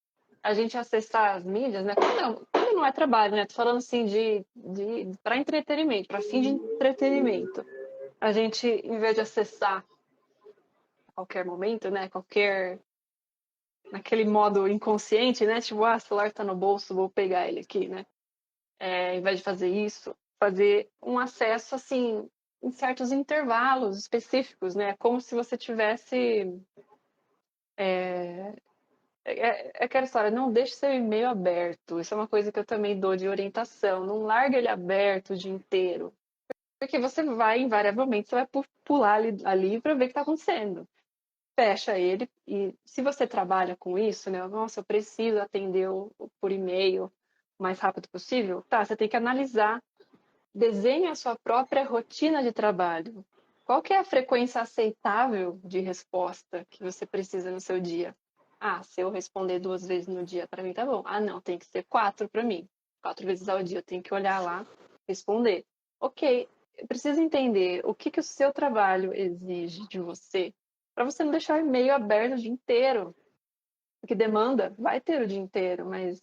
a gente acessar as mídias, né? Quando não é trabalho, né? Tô falando assim para entretenimento, para fim de entretenimento. A gente, em vez de acessar a qualquer momento, né? Naquele modo inconsciente, né? Tipo, o celular tá no bolso, vou pegar ele aqui, né? Ao invés de fazer isso, fazer um acesso, assim, em certos intervalos específicos, né? Como se você tivesse... É aquela história, não deixe seu e-mail aberto. Isso é uma coisa que eu também dou de orientação. Não larga ele aberto o dia inteiro. Porque você vai, invariavelmente, você vai pular ali para ver o que está acontecendo. Fecha ele e se você trabalha com isso, né? Nossa, eu preciso atender por e-mail o mais rápido possível. Tá, você tem que analisar, desenhe a sua própria rotina de trabalho. Qual que é a frequência aceitável de resposta que você precisa no seu dia? Se eu responder 2 vezes no dia, para mim tá bom. Não, tem que ser 4 para mim. 4 vezes ao dia eu tenho que olhar lá, responder. Ok, eu preciso entender o que o seu trabalho exige de você, para você não deixar o e-mail aberto o dia inteiro. Porque demanda vai ter o dia inteiro, mas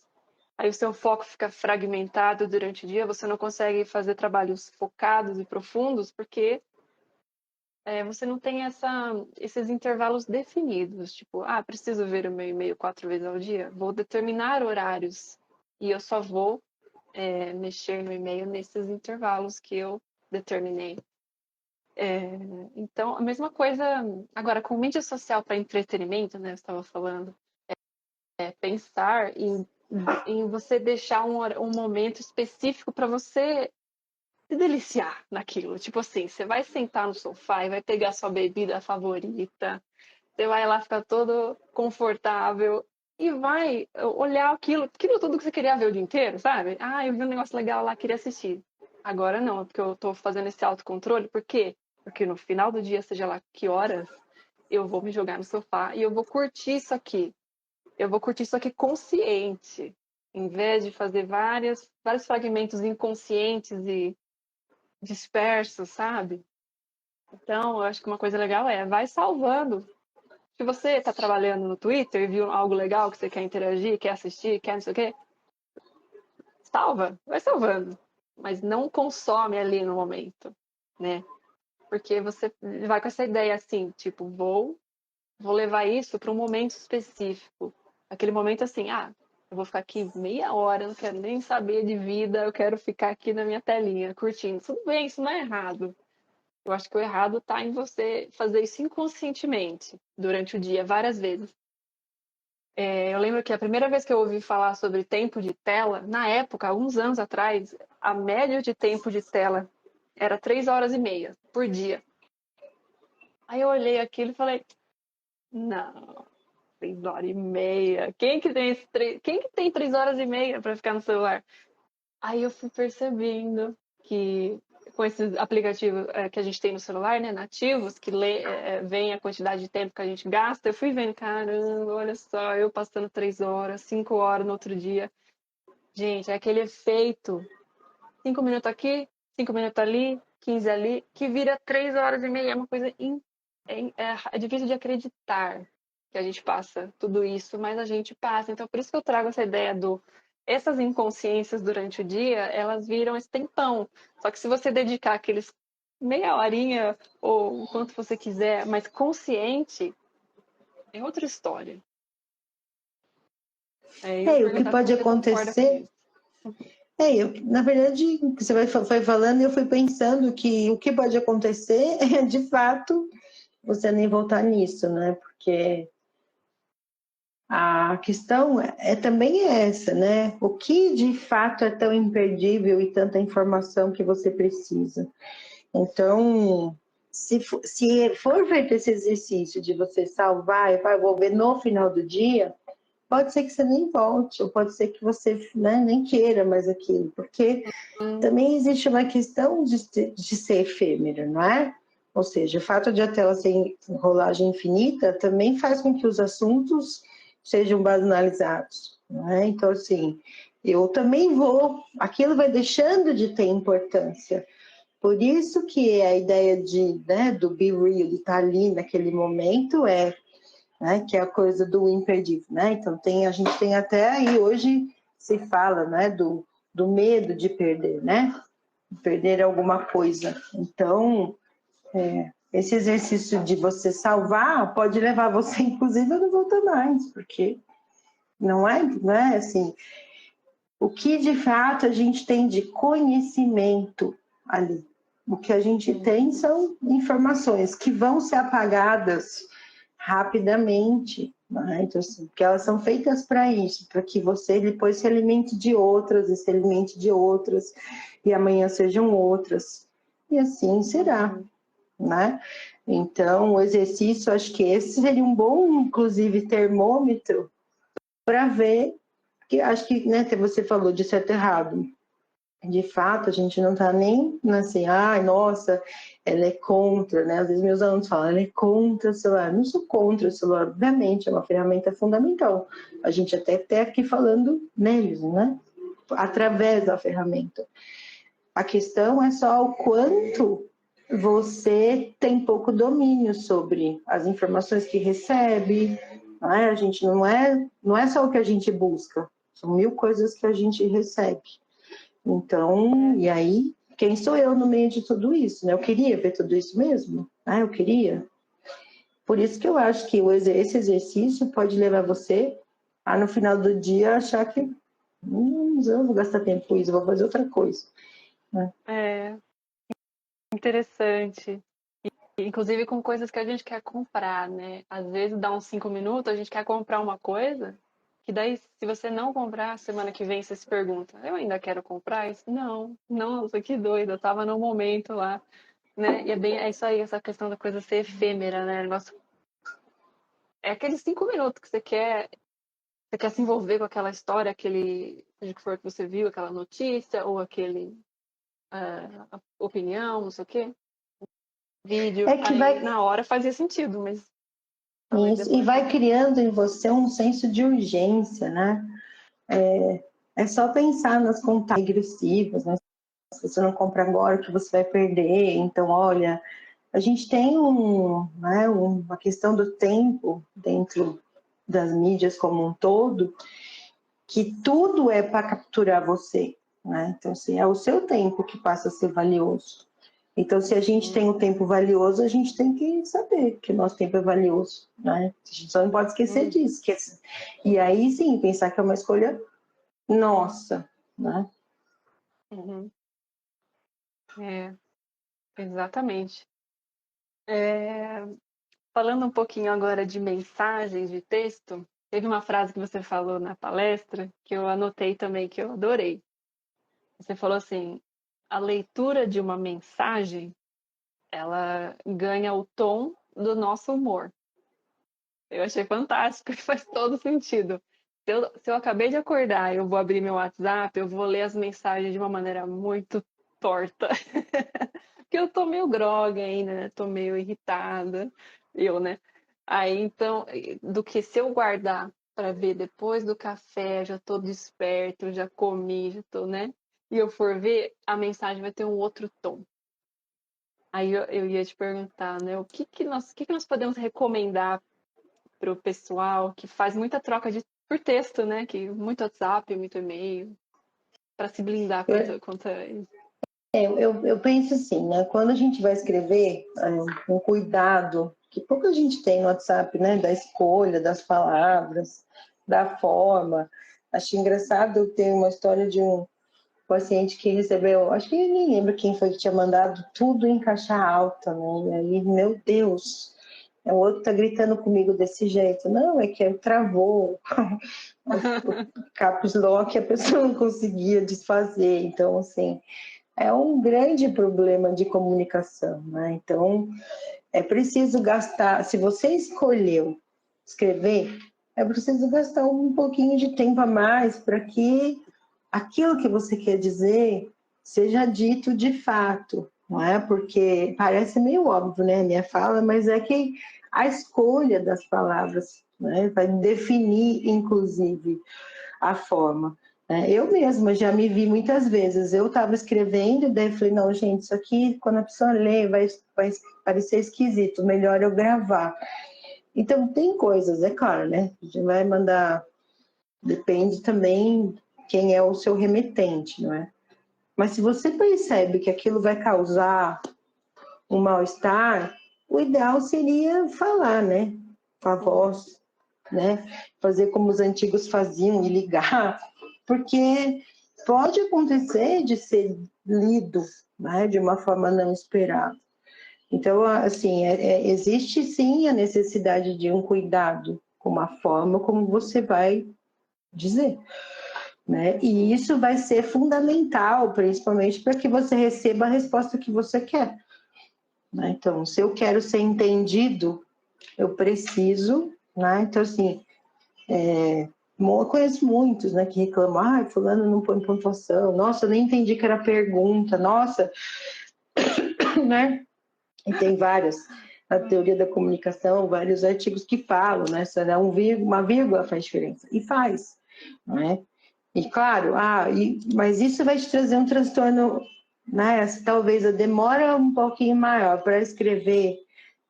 aí o seu foco fica fragmentado durante o dia, você não consegue fazer trabalhos focados e profundos, porque você não tem esses intervalos definidos. Tipo, preciso ver o meu e-mail 4 vezes ao dia? Vou determinar horários e eu só vou mexer no e-mail nesses intervalos que eu determinei. Então, a mesma coisa agora com mídia social para entretenimento, né? Eu estava falando, pensar em você deixar um momento específico para você se deliciar naquilo. Tipo assim, você vai sentar no sofá e vai pegar sua bebida favorita, você vai lá ficar todo confortável e vai olhar aquilo tudo que você queria ver o dia inteiro, sabe? Eu vi um negócio legal lá, queria assistir. Agora não, porque eu tô fazendo esse autocontrole. Por quê? Porque no final do dia, seja lá que horas, eu vou me jogar no sofá e eu vou curtir isso aqui. Eu vou curtir isso aqui consciente, em vez de fazer vários fragmentos inconscientes e dispersos, sabe? Então, eu acho que uma coisa legal vai salvando. Se você está trabalhando no Twitter e viu algo legal que você quer interagir, quer assistir, quer não sei o quê, salva, vai salvando. Mas não consome ali no momento, né? Porque você vai com essa ideia assim, tipo, vou levar isso para um momento específico. Aquele momento assim, eu vou ficar aqui meia hora, não quero nem saber de vida, eu quero ficar aqui na minha telinha, curtindo. Tudo bem, isso não é errado. Eu acho que o errado está em você fazer isso inconscientemente, durante o dia, várias vezes. Eu lembro que a primeira vez que eu ouvi falar sobre tempo de tela, na época, alguns anos atrás, a média de tempo de tela era 3 horas e meia por dia. Aí eu olhei aquilo e falei, não, 3 horas e meia. Quem que tem 3 horas e meia para ficar no celular? Aí eu fui percebendo que com esses aplicativos que a gente tem no celular, né, nativos, que vem a quantidade de tempo que a gente gasta, eu fui vendo, caramba, olha só, eu passando 3 horas, 5 horas no outro dia. Gente, é aquele efeito, 5 minutos aqui, 5 minutos ali, 15 ali, que vira 3 horas e meia. É uma coisa é difícil de acreditar que a gente passa tudo isso, mas a gente passa. Então, por isso que eu trago essa ideia essas inconsciências durante o dia, elas viram esse tempão. Só que se você dedicar aqueles meia horinha ou o quanto você quiser, mas consciente, é outra história. O que pode acontecer. Na verdade, você foi falando e eu fui pensando que o que pode acontecer é, de fato, você nem voltar nisso, né? Porque a questão também essa, né? O que de fato é tão imperdível e tanta informação que você precisa? Então, se for feito esse exercício de você salvar e vai ver no final do dia, pode ser que você nem volte, ou pode ser que você, né, nem queira mais aquilo, porque também existe uma questão de ser efêmero, não é? Ou seja, o fato de a tela ser rolagem infinita também faz com que os assuntos sejam banalizados, não é? Então, assim, eu também aquilo vai deixando de ter importância. Por isso que a ideia do be real, de estar ali naquele momento, né, que é a coisa do imperdível, né? Então, a gente tem até aí, hoje se fala, né, do medo de perder, né? Perder alguma coisa. Então, esse exercício de você salvar pode levar você, inclusive, a não voltar mais, porque não é assim. O que de fato a gente tem de conhecimento ali? O que a gente tem são informações que vão ser apagadas rapidamente, né? Então, assim, porque elas são feitas para isso, para que você depois se alimente de outras, e se alimente de outras, e amanhã sejam outras. E assim será, né? Então, o exercício, acho que esse seria um bom, inclusive, termômetro para ver, que acho que, né, você falou de certo e errado. De fato, a gente não está nem assim, nossa, ela é contra, né? Às vezes meus alunos falam, ela é contra o celular. Não sou contra o celular, obviamente, é uma ferramenta fundamental. A gente até está aqui falando neles, né? Através da ferramenta. A questão é só o quanto você tem pouco domínio sobre as informações que recebe. A gente não é só o que a gente busca, são 1000 coisas que a gente recebe. Então, e aí, quem sou eu no meio de tudo isso, né? Eu queria ver tudo isso mesmo, né? Eu queria. Por isso que eu acho que esse exercício pode levar você a, no final do dia, achar que eu não vou gastar tempo com isso, vou fazer outra coisa. Né? Interessante. Inclusive com coisas que a gente quer comprar, né? Às vezes dá uns 5 minutos, a gente quer comprar uma coisa, que daí, se você não comprar, semana que vem você se pergunta, eu ainda quero comprar isso? Não, nossa, que doida, eu tava no momento lá, né? E é isso aí, essa questão da coisa ser efêmera, né? É aqueles 5 minutos que você quer se envolver com aquela história, seja o que for que você viu, aquela notícia, ou opinião, não sei o quê. Vídeo, É que aí na hora fazia sentido, mas Talvez Isso, e depois. vai criando em você um senso de urgência, né? É só pensar nas contas regressivas, né? Se você não compra agora, que você vai perder. Então, olha, a gente tem uma questão do tempo dentro das mídias como um todo, que tudo é para capturar você, né? Então, assim, é o seu tempo que passa a ser valioso. Então, se a gente tem um tempo valioso, a gente tem que saber que o nosso tempo é valioso, né? A gente só não pode esquecer disso. E aí, sim, pensar que é uma escolha nossa, né? Uhum. É, exatamente. É, falando um pouquinho agora de mensagens de texto, teve uma frase que você falou na palestra que eu anotei também, que eu adorei. Você falou assim: a leitura de uma mensagem, ela ganha o tom do nosso humor. Eu achei fantástico e faz todo sentido. Se eu acabei de acordar, eu vou abrir meu WhatsApp, eu vou ler as mensagens de uma maneira muito torta. Porque eu tô meio grogue ainda, né? Tô meio irritada. Eu, né? Aí, então, do que se eu guardar para ver depois do café, já tô desperto, já comi, já tô, né? E eu for ver, a mensagem vai ter um outro tom. Aí eu ia te perguntar, né? O que nós podemos recomendar para o pessoal que faz muita troca por texto, né? Que muito WhatsApp, muito e-mail, para se blindar contra isso. Eu penso assim, né? Quando a gente vai escrever, um cuidado que pouca gente tem no WhatsApp, né? Da escolha das palavras, da forma. Acho engraçado, eu tenho uma história de um paciente que recebeu, acho que eu nem lembro quem foi que tinha mandado tudo em caixa alta, né? E aí, meu Deus, o outro tá gritando comigo desse jeito. Não, é que travou o caps lock, a pessoa não conseguia desfazer. Então, assim, é um grande problema de comunicação, né? Então, é preciso gastar, se você escolheu escrever, é preciso gastar um pouquinho de tempo a mais para que aquilo que você quer dizer seja dito de fato, não é? Porque parece meio óbvio, né, a minha fala, mas é que a escolha das palavras, né, vai definir, inclusive, a forma. Eu mesma já me vi muitas vezes, eu estava escrevendo, daí falei, não, gente, isso aqui, quando a pessoa lê, vai parecer esquisito, melhor eu gravar. Então, tem coisas, é claro, né? A gente vai mandar, depende também quem é o seu remetente, não é? Mas se você percebe que aquilo vai causar um mal-estar, o ideal seria falar, né? Com a voz, né? Fazer como os antigos faziam e ligar, porque pode acontecer de ser lido, né? De uma forma não esperada. Então, assim, existe sim a necessidade de um cuidado com a forma como você vai dizer, né? E isso vai ser fundamental, principalmente para que você receba a resposta que você quer, né? Então, se eu quero ser entendido, eu preciso, né? Então, assim, eu conheço muitos, né, que reclamam, fulano não põe pontuação, nossa, eu nem entendi que era pergunta, nossa, né? E tem vários, na teoria da comunicação, vários artigos que falam, né? Uma vírgula faz diferença. E faz, não é? E claro, mas isso vai te trazer um transtorno, né? Talvez a demora um pouquinho maior para escrever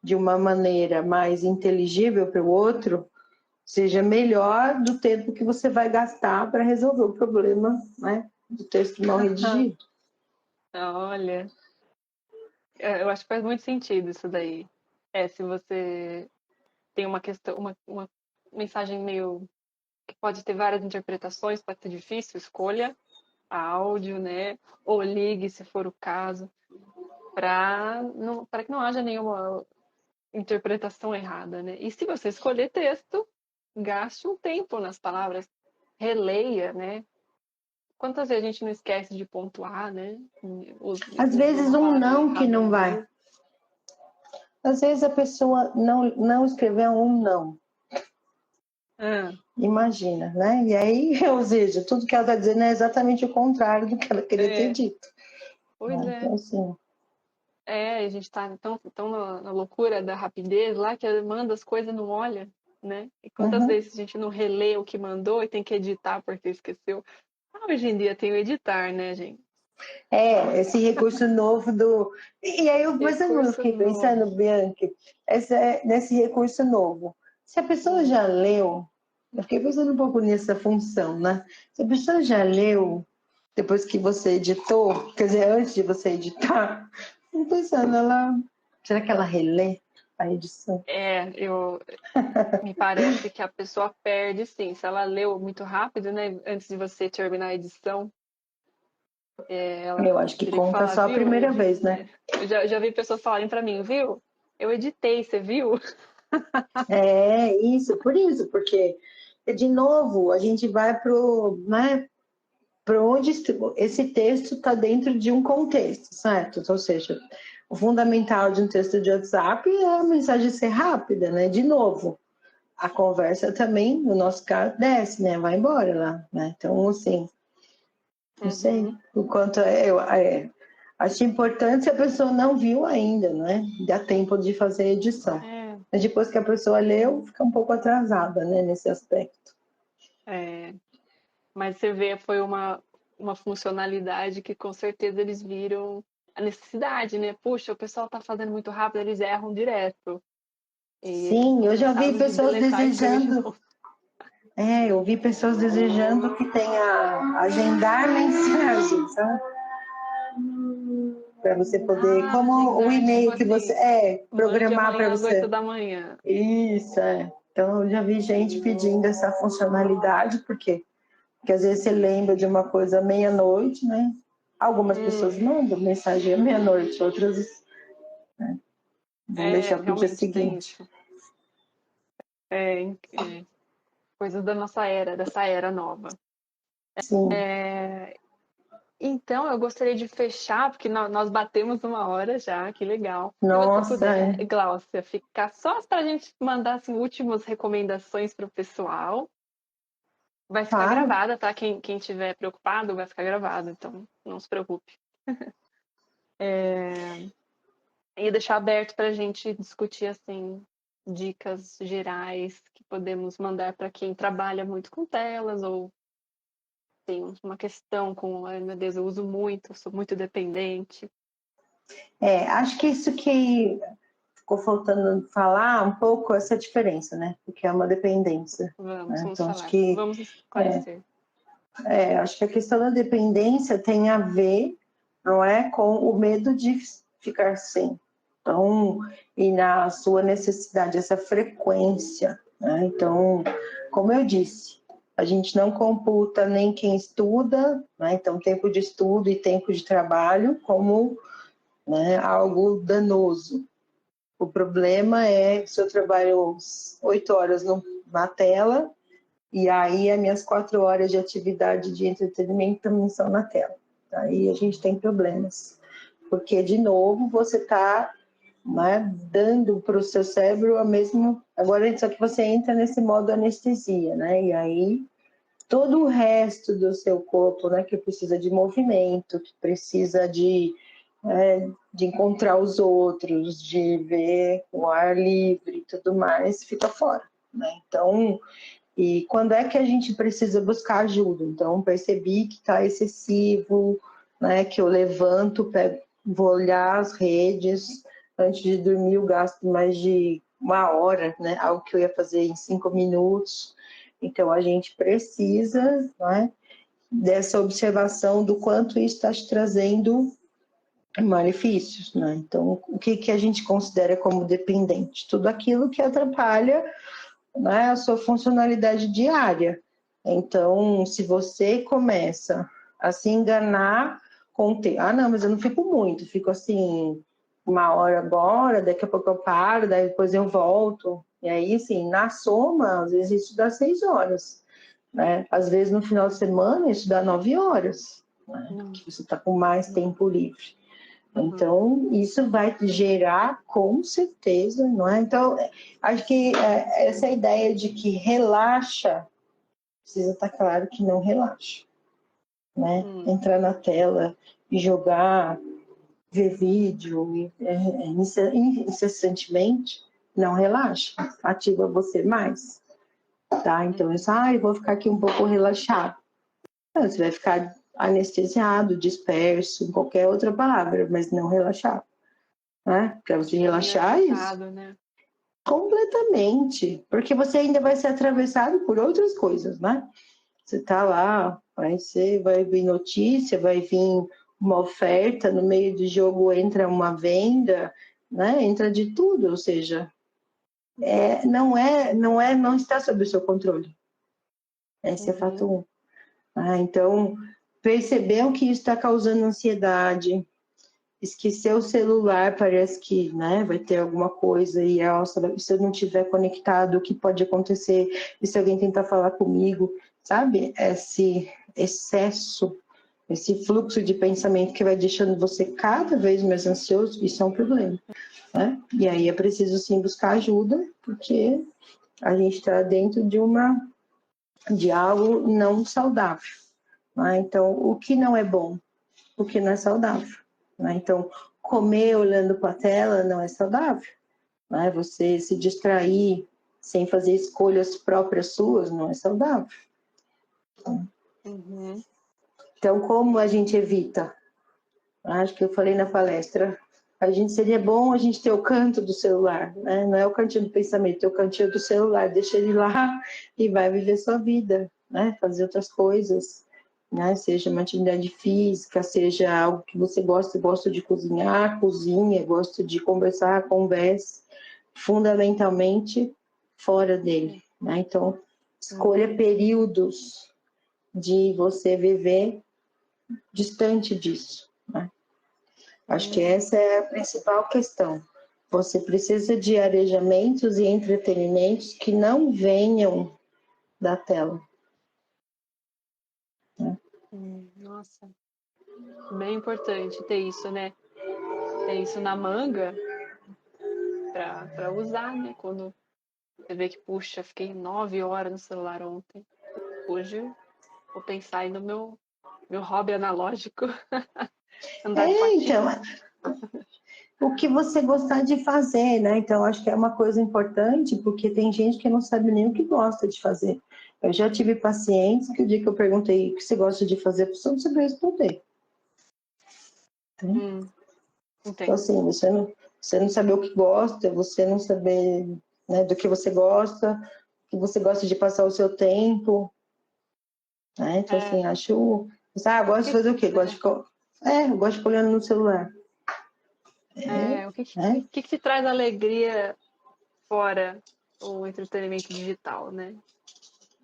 de uma maneira mais inteligível para o outro, seja melhor do tempo que você vai gastar para resolver o problema, né? Do texto mal redigido. Olha, eu acho que faz muito sentido isso daí. Se você tem uma questão, uma mensagem meio que pode ter várias interpretações, pode ser difícil, escolha áudio, né? Ou ligue, se for o caso, para que não haja nenhuma interpretação errada, né? E se você escolher texto, gaste um tempo nas palavras, releia, né? Quantas vezes a gente não esquece de pontuar, né? Às Usou vezes uma um palavra não que errada não uma vai. vez. Às vezes a pessoa não escreveu um não. Ah, Imagina, né? E aí, ou seja, tudo que ela está dizendo é exatamente o contrário do que ela queria ter dito. pois Né? é. Então, assim, A gente tá tão na loucura da rapidez lá que manda as coisas não olha, né? E quantas Uhum. vezes a gente não relê o que mandou e tem que editar porque esqueceu? Hoje em dia tem o editar, né, gente? Esse recurso novo do. E aí eu Recurso fiquei pensando, novo. Bianca, nesse recurso novo. Se a pessoa Hum. já leu, eu fiquei pensando um pouco nessa função, né? Se a pessoa já leu, depois que você editou, quer dizer, antes de você editar, eu pensando, será que ela relê a edição? Me parece que a pessoa perde, sim. Se ela leu muito rápido, né, antes de você terminar a edição, ela Eu acho que teria que conta falar, só a viu? primeira vez, né? Eu já vi pessoas falarem para mim, viu? Eu editei, você viu? Por isso, porque, de novo, a gente vai né, para onde esse texto está dentro de um contexto, certo? Ou seja, o fundamental de um texto de WhatsApp é a mensagem ser rápida, né? De novo, a conversa também, no nosso caso, desce, né? Vai embora lá, né? Então, assim, não sei Uhum. o quanto acho importante se a pessoa não viu ainda, né? Dá tempo de fazer a edição. É, Mas depois que a pessoa leu, fica um pouco atrasada, né? Nesse aspecto. é. Mas você vê, foi uma funcionalidade que com certeza eles viram a necessidade, né? Puxa, o pessoal tá fazendo muito rápido, eles erram direto. E eles Sim, eu já vi comentaram de pessoas deletar e escrever de desejando. novo. Eu vi pessoas desejando que tenha agendar mensagens, sabe? Para você poder, Ah, como o agendar, tipo e-mail que você assim, mande programar para amanhã às 8 você. da manhã. Isso, é. Então, eu já vi gente pedindo essa funcionalidade, porque às vezes você lembra de uma coisa meia-noite, né? Algumas pessoas mandam mensagem à meia-noite, outras, né, vão deixar para o dia Realmente tem seguinte. isso. É, coisas da nossa era, dessa era nova. Sim. Então, eu gostaria de fechar, porque nós batemos 1 hora já, que legal. Se você Nossa, puder, Gláucia, ficar só para a gente mandar assim, últimas recomendações para o pessoal. Vai ficar claro. gravada, tá? Quem tiver preocupado, vai ficar gravado, então não se preocupe. E deixar aberto para a gente discutir assim dicas gerais que podemos mandar para quem trabalha muito com telas ou tem uma questão com, ai meu Deus, eu uso muito, sou muito dependente. Acho que isso que ficou faltando falar um pouco essa diferença, né? Porque é uma dependência. Vamos, Né? vamos Então, falar, vamos esclarecer. acho que a questão da dependência tem a ver, não é, com o medo de ficar sem. Então, e na sua necessidade, essa frequência. Né? Então, como eu disse, a gente não computa nem quem estuda, né? Então, tempo de estudo e tempo de trabalho como, né, algo danoso. O problema é se eu trabalho 8 horas na tela e aí as minhas 4 horas de atividade de entretenimento também são na tela. Aí a gente tem problemas. Porque, de novo, você está, né, dando para o seu cérebro a mesma. Agora, só que você entra nesse modo anestesia, né? E aí todo o resto do seu corpo, né, que precisa de movimento, que precisa de encontrar os outros, de ver o ar livre e tudo mais, fica fora. Né? Então, e quando é que a gente precisa buscar ajuda? Então, percebi que está excessivo, né, que eu levanto, vou olhar as redes, antes de dormir eu gasto mais de 1 hora, né, algo que eu ia fazer em 5 minutos. Então, a gente precisa, né, dessa observação do quanto isso está te trazendo malefícios, né? Então, o que a gente considera como dependente? Tudo aquilo que atrapalha, né, a sua funcionalidade diária. Então, se você começa a se enganar com o tempo, não, mas eu não fico muito, fico assim, 1 hora agora, daqui a pouco eu paro, daí depois eu volto. E aí, assim, na soma, às vezes isso dá 6 horas. Né? Às vezes no final de semana isso dá 9 horas, né? Que você está com mais tempo livre. Então, isso vai gerar, com certeza, não é? Então, acho que essa ideia de que relaxa, precisa estar claro que não relaxa, né? Entrar na tela e jogar ver vídeo incessantemente, não relaxa, ativa você mais, tá? Então, eu vou ficar aqui um pouco relaxado. Não, você vai ficar anestesiado, disperso, em qualquer outra palavra, mas não relaxado, né? Para você relaxar isso. Né? Completamente, porque você ainda vai ser atravessado por outras coisas, né? Você tá lá, vai vir notícia, vai vir uma oferta, no meio do jogo entra uma venda, né? Entra de tudo, ou seja, não está sob o seu controle. Esse é fato 1. Então, percebeu que isso está causando ansiedade, esquecer o celular, parece que, né, vai ter alguma coisa e se eu não estiver conectado, o que pode acontecer? E se alguém tentar falar comigo, sabe? Esse excesso, esse fluxo de pensamento que vai deixando você cada vez mais ansioso, isso é um problema, né? E aí é preciso sim buscar ajuda, porque a gente está dentro de algo não saudável, né? Então, o que não é bom? O que não é saudável, né? Então, comer olhando para a tela não é saudável, né? Você se distrair sem fazer escolhas próprias suas não é saudável. Então, como a gente evita? Acho que eu falei na palestra, seria bom a gente ter o canto do celular, né? Não é o cantinho do pensamento, é o cantinho do celular, deixa ele lá e vai viver sua vida, né? Fazer outras coisas, né? Seja uma atividade física, seja algo que você gosta de cozinhar, cozinha, gosta de conversar, converse, fundamentalmente fora dele, né? Então, escolha períodos de você viver distante disso, né? Acho que essa é a principal questão. Você precisa de arejamentos e entretenimentos que não venham da tela. Nossa, bem importante ter isso, né? Ter isso na manga para usar, né? Quando você vê que, puxa, fiquei 9 horas no celular ontem. Hoje vou pensar aí no meu hobby analógico. Andar de patins. Então, o que você gostar de fazer, né? Então, acho que é uma coisa importante, porque tem gente que não sabe nem o que gosta de fazer. Eu já tive pacientes que o dia que eu perguntei o que você gosta de fazer, a pessoa não sabia responder. Então, assim, você não saber o que gosta, você não saber, né, do que você gosta de passar o seu tempo, né? Então, assim, acho... gosto de fazer o quê? Eu gosto de ficar olhando no celular. O que te traz alegria fora o entretenimento digital, né?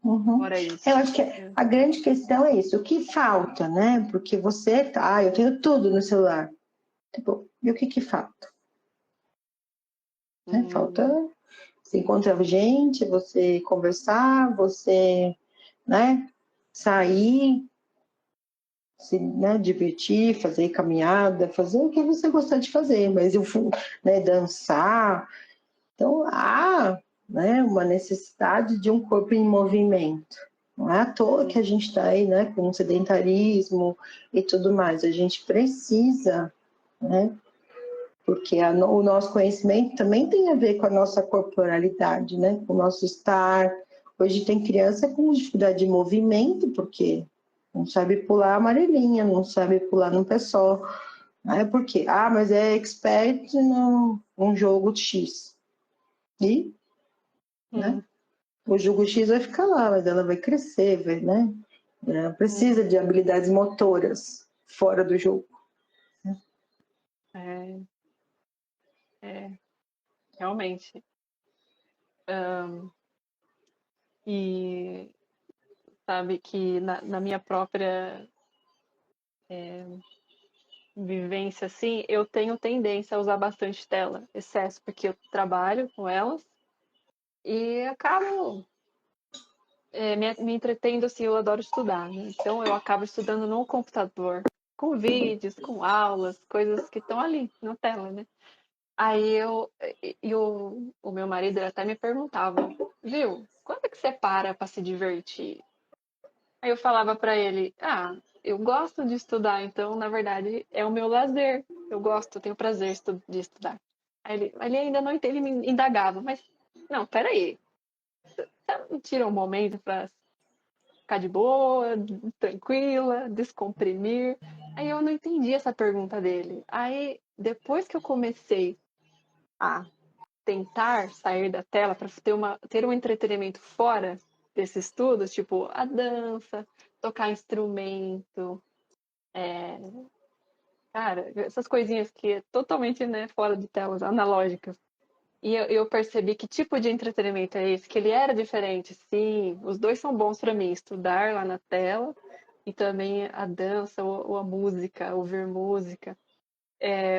Fora isso. Eu acho que a grande questão é isso. O que falta, né? Porque você eu tenho tudo no celular. Tipo, e o que falta? Falta você encontrar gente, você conversar, você, né, sair, se, né, divertir, fazer caminhada, fazer o que você gostar de fazer, mas eu, né, dançar. Então, há, né, uma necessidade de um corpo em movimento. Não é à toa que a gente está aí, né, com o sedentarismo e tudo mais. A gente precisa, né, porque o nosso conhecimento também tem a ver com a nossa corporalidade, né, com o nosso estar. Hoje tem criança com dificuldade de movimento, porque não sabe pular a amarelinha, não sabe pular no pé só. Por quê? Mas é expert num jogo X. E, né, o jogo X vai ficar lá, mas ela vai crescer, né? Ela precisa de habilidades motoras fora do jogo. Realmente. E sabe que na minha própria vivência, assim, eu tenho tendência a usar bastante tela, excesso, porque eu trabalho com elas e acabo me entretendo, assim, eu adoro estudar, né? Então eu acabo estudando no computador, com vídeos, com aulas, coisas que estão ali na tela, né? Aí o meu marido ele até me perguntava, viu, quando é que você para se divertir? Aí eu falava para ele, eu gosto de estudar, então na verdade é o meu lazer. eu gosto, eu tenho prazer de estudar. Aí ele ainda não entende, ele me indagava, mas não, peraí, você não tira um momento para ficar de boa, tranquila, descomprimir? Aí eu não entendi essa pergunta dele. Aí, depois que eu comecei a tentar sair da tela para ter um entretenimento fora desses estudos, tipo a dança, tocar instrumento, cara, essas coisinhas que é totalmente, né, fora de telas analógicas. E eu percebi que tipo de entretenimento é esse, que ele era diferente, sim, os dois são bons para mim, estudar lá na tela e também a dança ou a música, ouvir música.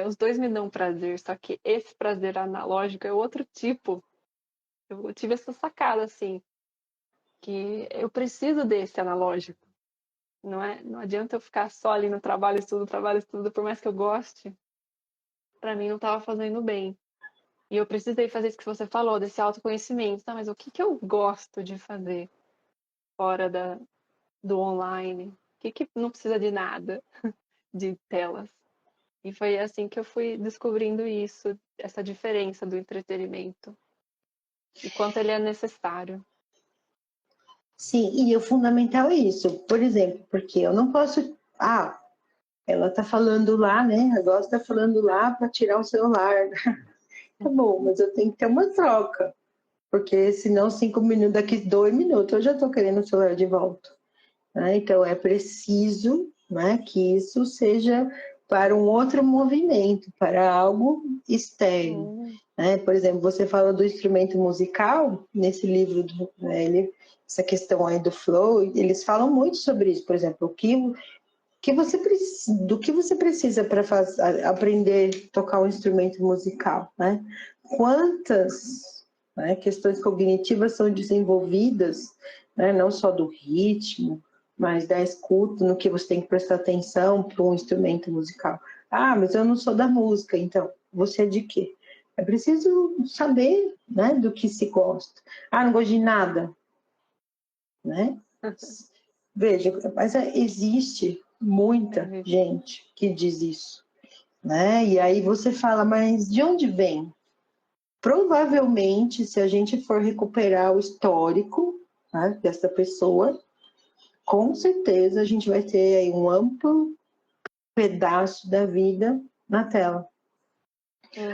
Os dois me dão prazer, só que esse prazer analógico é outro tipo. Eu tive essa sacada, assim, que eu preciso desse analógico. Não adianta eu ficar só ali no trabalho, estudo, por mais que eu goste, para mim não estava fazendo bem. E eu precisei fazer isso que você falou, desse autoconhecimento. Tá, mas o que que eu gosto de fazer fora do online? O que que não precisa de nada, de telas? E foi assim que eu fui descobrindo isso, essa diferença do entretenimento e quanto ele é necessário. Sim, e o fundamental é isso. Por exemplo, porque eu não posso. Ah, ela tá falando lá, né? A Gosta tá falando lá para tirar o celular. Tá bom, mas eu tenho que ter uma troca. Porque senão, 5 minutos, daqui 2 minutos, eu já estou querendo o celular de volta. Né? Então, é preciso, né, que isso seja para um outro movimento, para algo externo. Hum, Né? Por exemplo, você fala do instrumento musical, nesse livro, né, essa questão aí do flow, eles falam muito sobre isso. Por exemplo, do que você precisa para aprender a tocar um instrumento musical, né? Quantas, né, questões cognitivas são desenvolvidas, né, não só do ritmo, mas da escuta, no que você tem que prestar atenção para um instrumento musical. Ah, mas eu não sou da música, então você é de quê? É preciso saber, né, do que se gosta. Ah, não gosto de nada, né? Veja, mas existe muita gente que diz isso, né? E aí você fala, mas de onde vem? Provavelmente, se a gente for recuperar o histórico, né, dessa pessoa, com certeza a gente vai ter aí um amplo pedaço da vida na tela.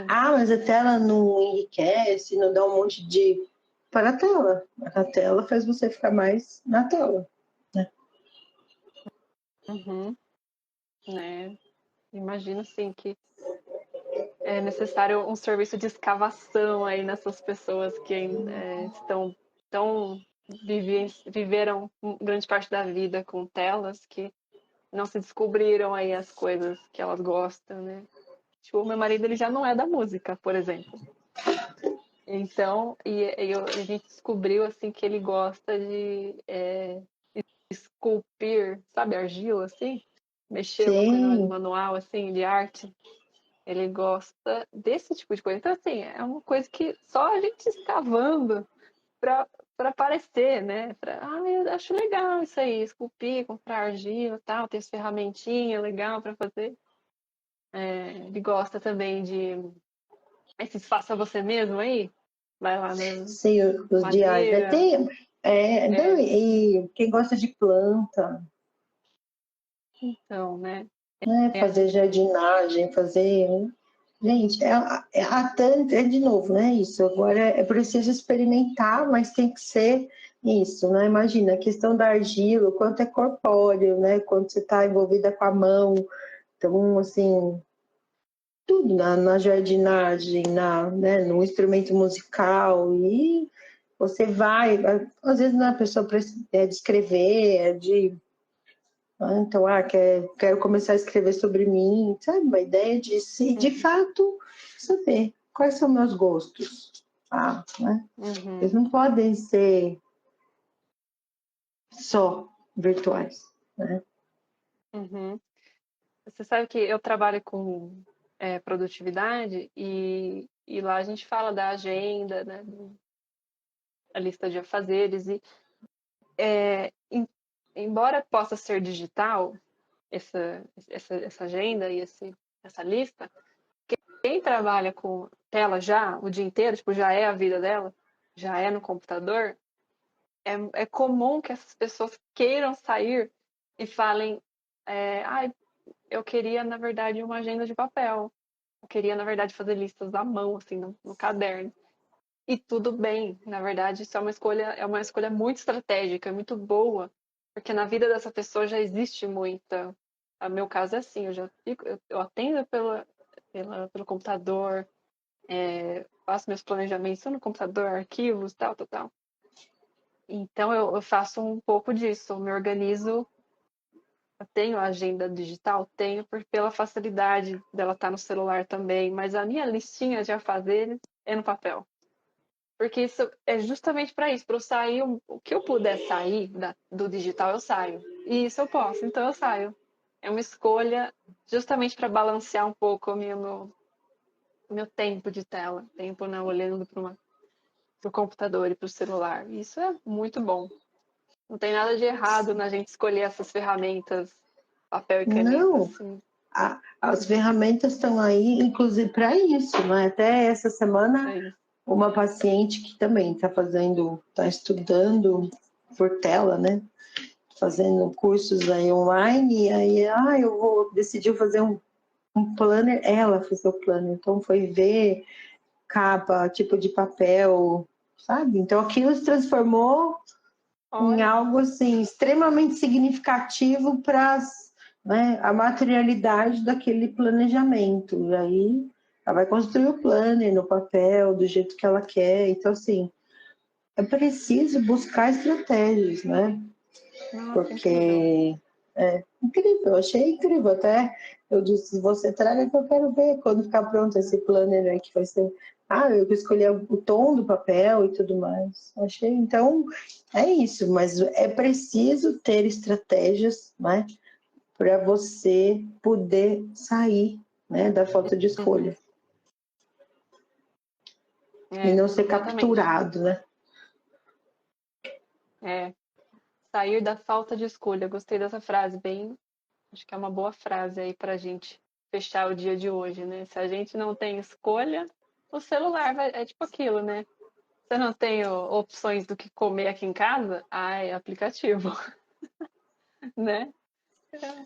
Ah, mas a tela não enriquece, não dá um monte de. Para a tela. A tela faz você ficar mais na tela. Né? uhum, né? Imagino sim que é necessário um serviço de escavação aí nessas pessoas que estão tão viveram grande parte da vida com telas que não se descobriram aí as coisas que elas gostam, né? Tipo, o meu marido ele já não é da música, por exemplo. Então, a gente descobriu assim que ele gosta de esculpir, sabe, argila assim, mexer uma coisa mais Sim, manual assim de arte. Ele gosta desse tipo de coisa. Então, assim, é uma coisa que só a gente escavando para aparecer, né? Eu acho legal isso aí, esculpir, comprar argila e tal, ter as ferramentinhas legal para fazer. Ele gosta também de esses faça você mesmo aí. Vai lá na sim, os diários. Né? madeira. Não, É, e quem gosta de planta, então, né? né? A Fazer gente. jardinagem, fazer. Gente, é de novo, né? Isso. Agora é preciso experimentar, mas tem que ser isso, né? Imagina, a questão da argila, o quanto é corpóreo, né? Quando você está envolvida com a mão. Então, assim, tudo na jardinagem, né, no instrumento musical, e você vai, às vezes não é a pessoa de escrever, então, quero começar a escrever sobre mim, sabe, uma ideia de se, de fato, saber quais são meus gostos, né, eles Uhum, não podem ser só virtuais, né. uhum. Você sabe que eu trabalho com produtividade e lá a gente fala da agenda, né, a lista de afazeres e embora possa ser digital essa agenda e esse essa lista, quem trabalha com tela já o dia inteiro, tipo, já é a vida dela, já é no computador, é comum que essas pessoas queiram sair e falem, eu queria, na verdade, uma agenda de papel. Eu queria, na verdade, fazer listas à mão, assim, no caderno. E tudo bem, na verdade, isso é uma escolha muito estratégica, muito boa, porque na vida dessa pessoa já existe muita. O meu caso é assim, eu atendo pelo computador, faço meus planejamentos no computador, arquivos, tal, tal, tal. Então eu faço um pouco disso, eu me organizo. Eu tenho a agenda digital, tenho pela facilidade dela estar no celular também, mas a minha listinha de afazeres é no papel. Porque isso é justamente para isso, para eu sair, o que eu puder sair do digital, eu saio. E isso eu posso, então eu saio. É uma escolha justamente para balancear um pouco o meu tempo de tela, tempo não olhando para o computador e para o celular. Isso é muito bom. Não tem nada de errado na gente escolher essas ferramentas, papel e caneta, Não, assim. as ferramentas estão aí, inclusive, para isso, né? Até essa semana, É isso. uma paciente que também está estudando por tela, né? Fazendo cursos aí online, e aí, decidiu fazer um planner, ela fez o planner, então foi ver capa, tipo de papel, sabe? Então aquilo se transformou em Olha, algo assim extremamente significativo para, né, a materialidade daquele planejamento. E aí ela vai construir o planner no papel, do jeito que ela quer. Então, assim, é preciso buscar estratégias, né? nossa, incrível. Porque é incrível, achei incrível. Até eu disse, você traga que eu quero ver quando ficar pronto esse planner aí que vai ser. Eu escolhi o tom do papel e tudo mais. Achei, então, é isso, mas é preciso ter estratégias, né, para você poder sair, né, da falta de Uhum. escolha e não ser Exatamente. capturado, né? É, sair da falta de escolha. Gostei dessa frase, acho que é uma boa frase aí pra gente fechar o dia de hoje, né? Se a gente não tem escolha, o celular é tipo aquilo, né? Se eu não tenho opções do que comer aqui em casa, é aplicativo, né?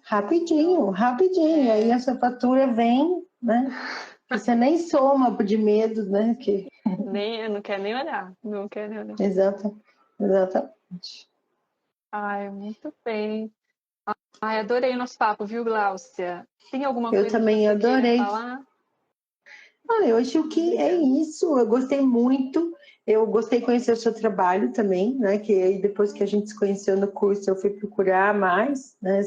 Rapidinho, Então, rapidinho. Aí é, essa fatura vem, né? Que você nem soma de medo, né? Que... eu não quero nem olhar, não quero nem olhar. Exato, exatamente. Ai, muito bem. Ai, adorei o nosso papo, viu, Gláucia? Tem alguma Eu coisa que também você queira adorei. falar? Eu acho que é Diga. isso. Eu gostei muito. Eu gostei de conhecer o seu trabalho também, né? Que aí depois que a gente se conheceu no curso, eu fui procurar mais, né?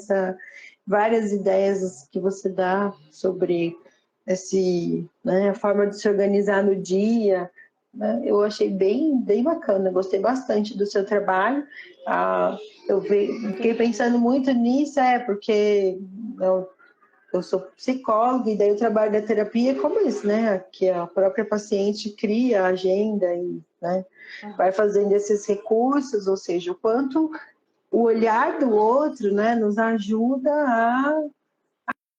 Várias ideias que você dá sobre né, a forma de se organizar no dia, né? Eu achei bem, bem bacana. Gostei bastante do seu trabalho. Fiquei pensando muito nisso, porque eu sou psicóloga e daí o trabalho da terapia é como isso, né? Que a própria paciente cria a agenda e, né, vai fazendo esses recursos, ou seja, o quanto o olhar do outro, né, nos ajuda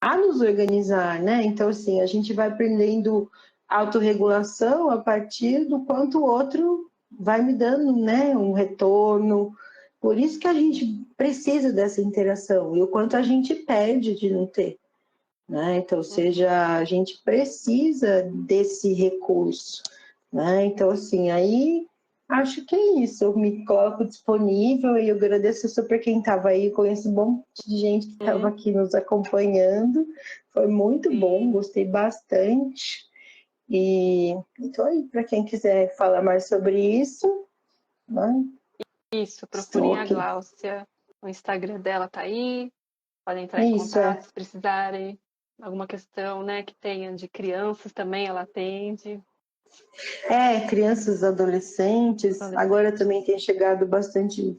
a nos organizar, né? Então, assim, a gente vai aprendendo autorregulação a partir do quanto o outro vai me dando, né, um retorno. Por isso que a gente precisa dessa interação e o quanto a gente perde de não ter, né? Então, ou seja, a gente precisa desse recurso, né? Então, assim, aí acho que é isso. Eu me coloco disponível e eu agradeço super quem estava aí. Conheço um monte de gente que estava Uhum. aqui nos acompanhando. Foi muito bom, Sim, gostei bastante. E estou aí para quem quiser falar mais sobre isso, né? isso, Estou procurem a aqui. Gláucia. O Instagram dela tá aí, podem entrar em Isso contato é. se precisarem. Alguma questão, né, que tenha de crianças também, ela atende. Crianças, adolescentes. Agora Adolescente. também tem chegado bastante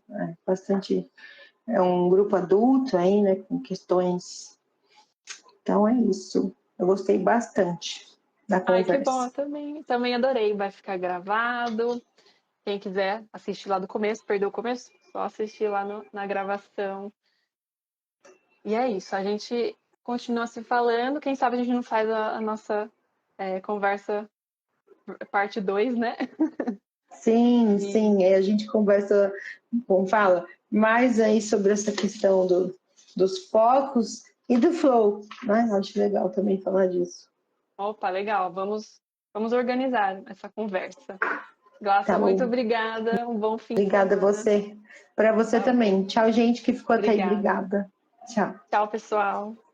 é um grupo adulto aí, né, com questões. Então é isso. Eu gostei bastante da Ai, que bom, eu conversa. também adorei. Vai ficar gravado. Quem quiser assistir lá do começo, perdeu o começo, só assistir lá na gravação. E é isso, a gente continua se falando. Quem sabe a gente não faz a nossa conversa parte 2, né? Sim, sim. Aí a gente conversa, como fala, mais aí sobre essa questão dos focos e do flow, né? Acho legal também falar disso. Opa, legal. Vamos organizar essa conversa. Glaucia, Tá muito bom. obrigada. Um bom fim de Obrigada a semana. você. Para você Tá bom. também. Tchau, gente que ficou até aí. Obrigada. Obrigada. Tchau. Tchau, pessoal.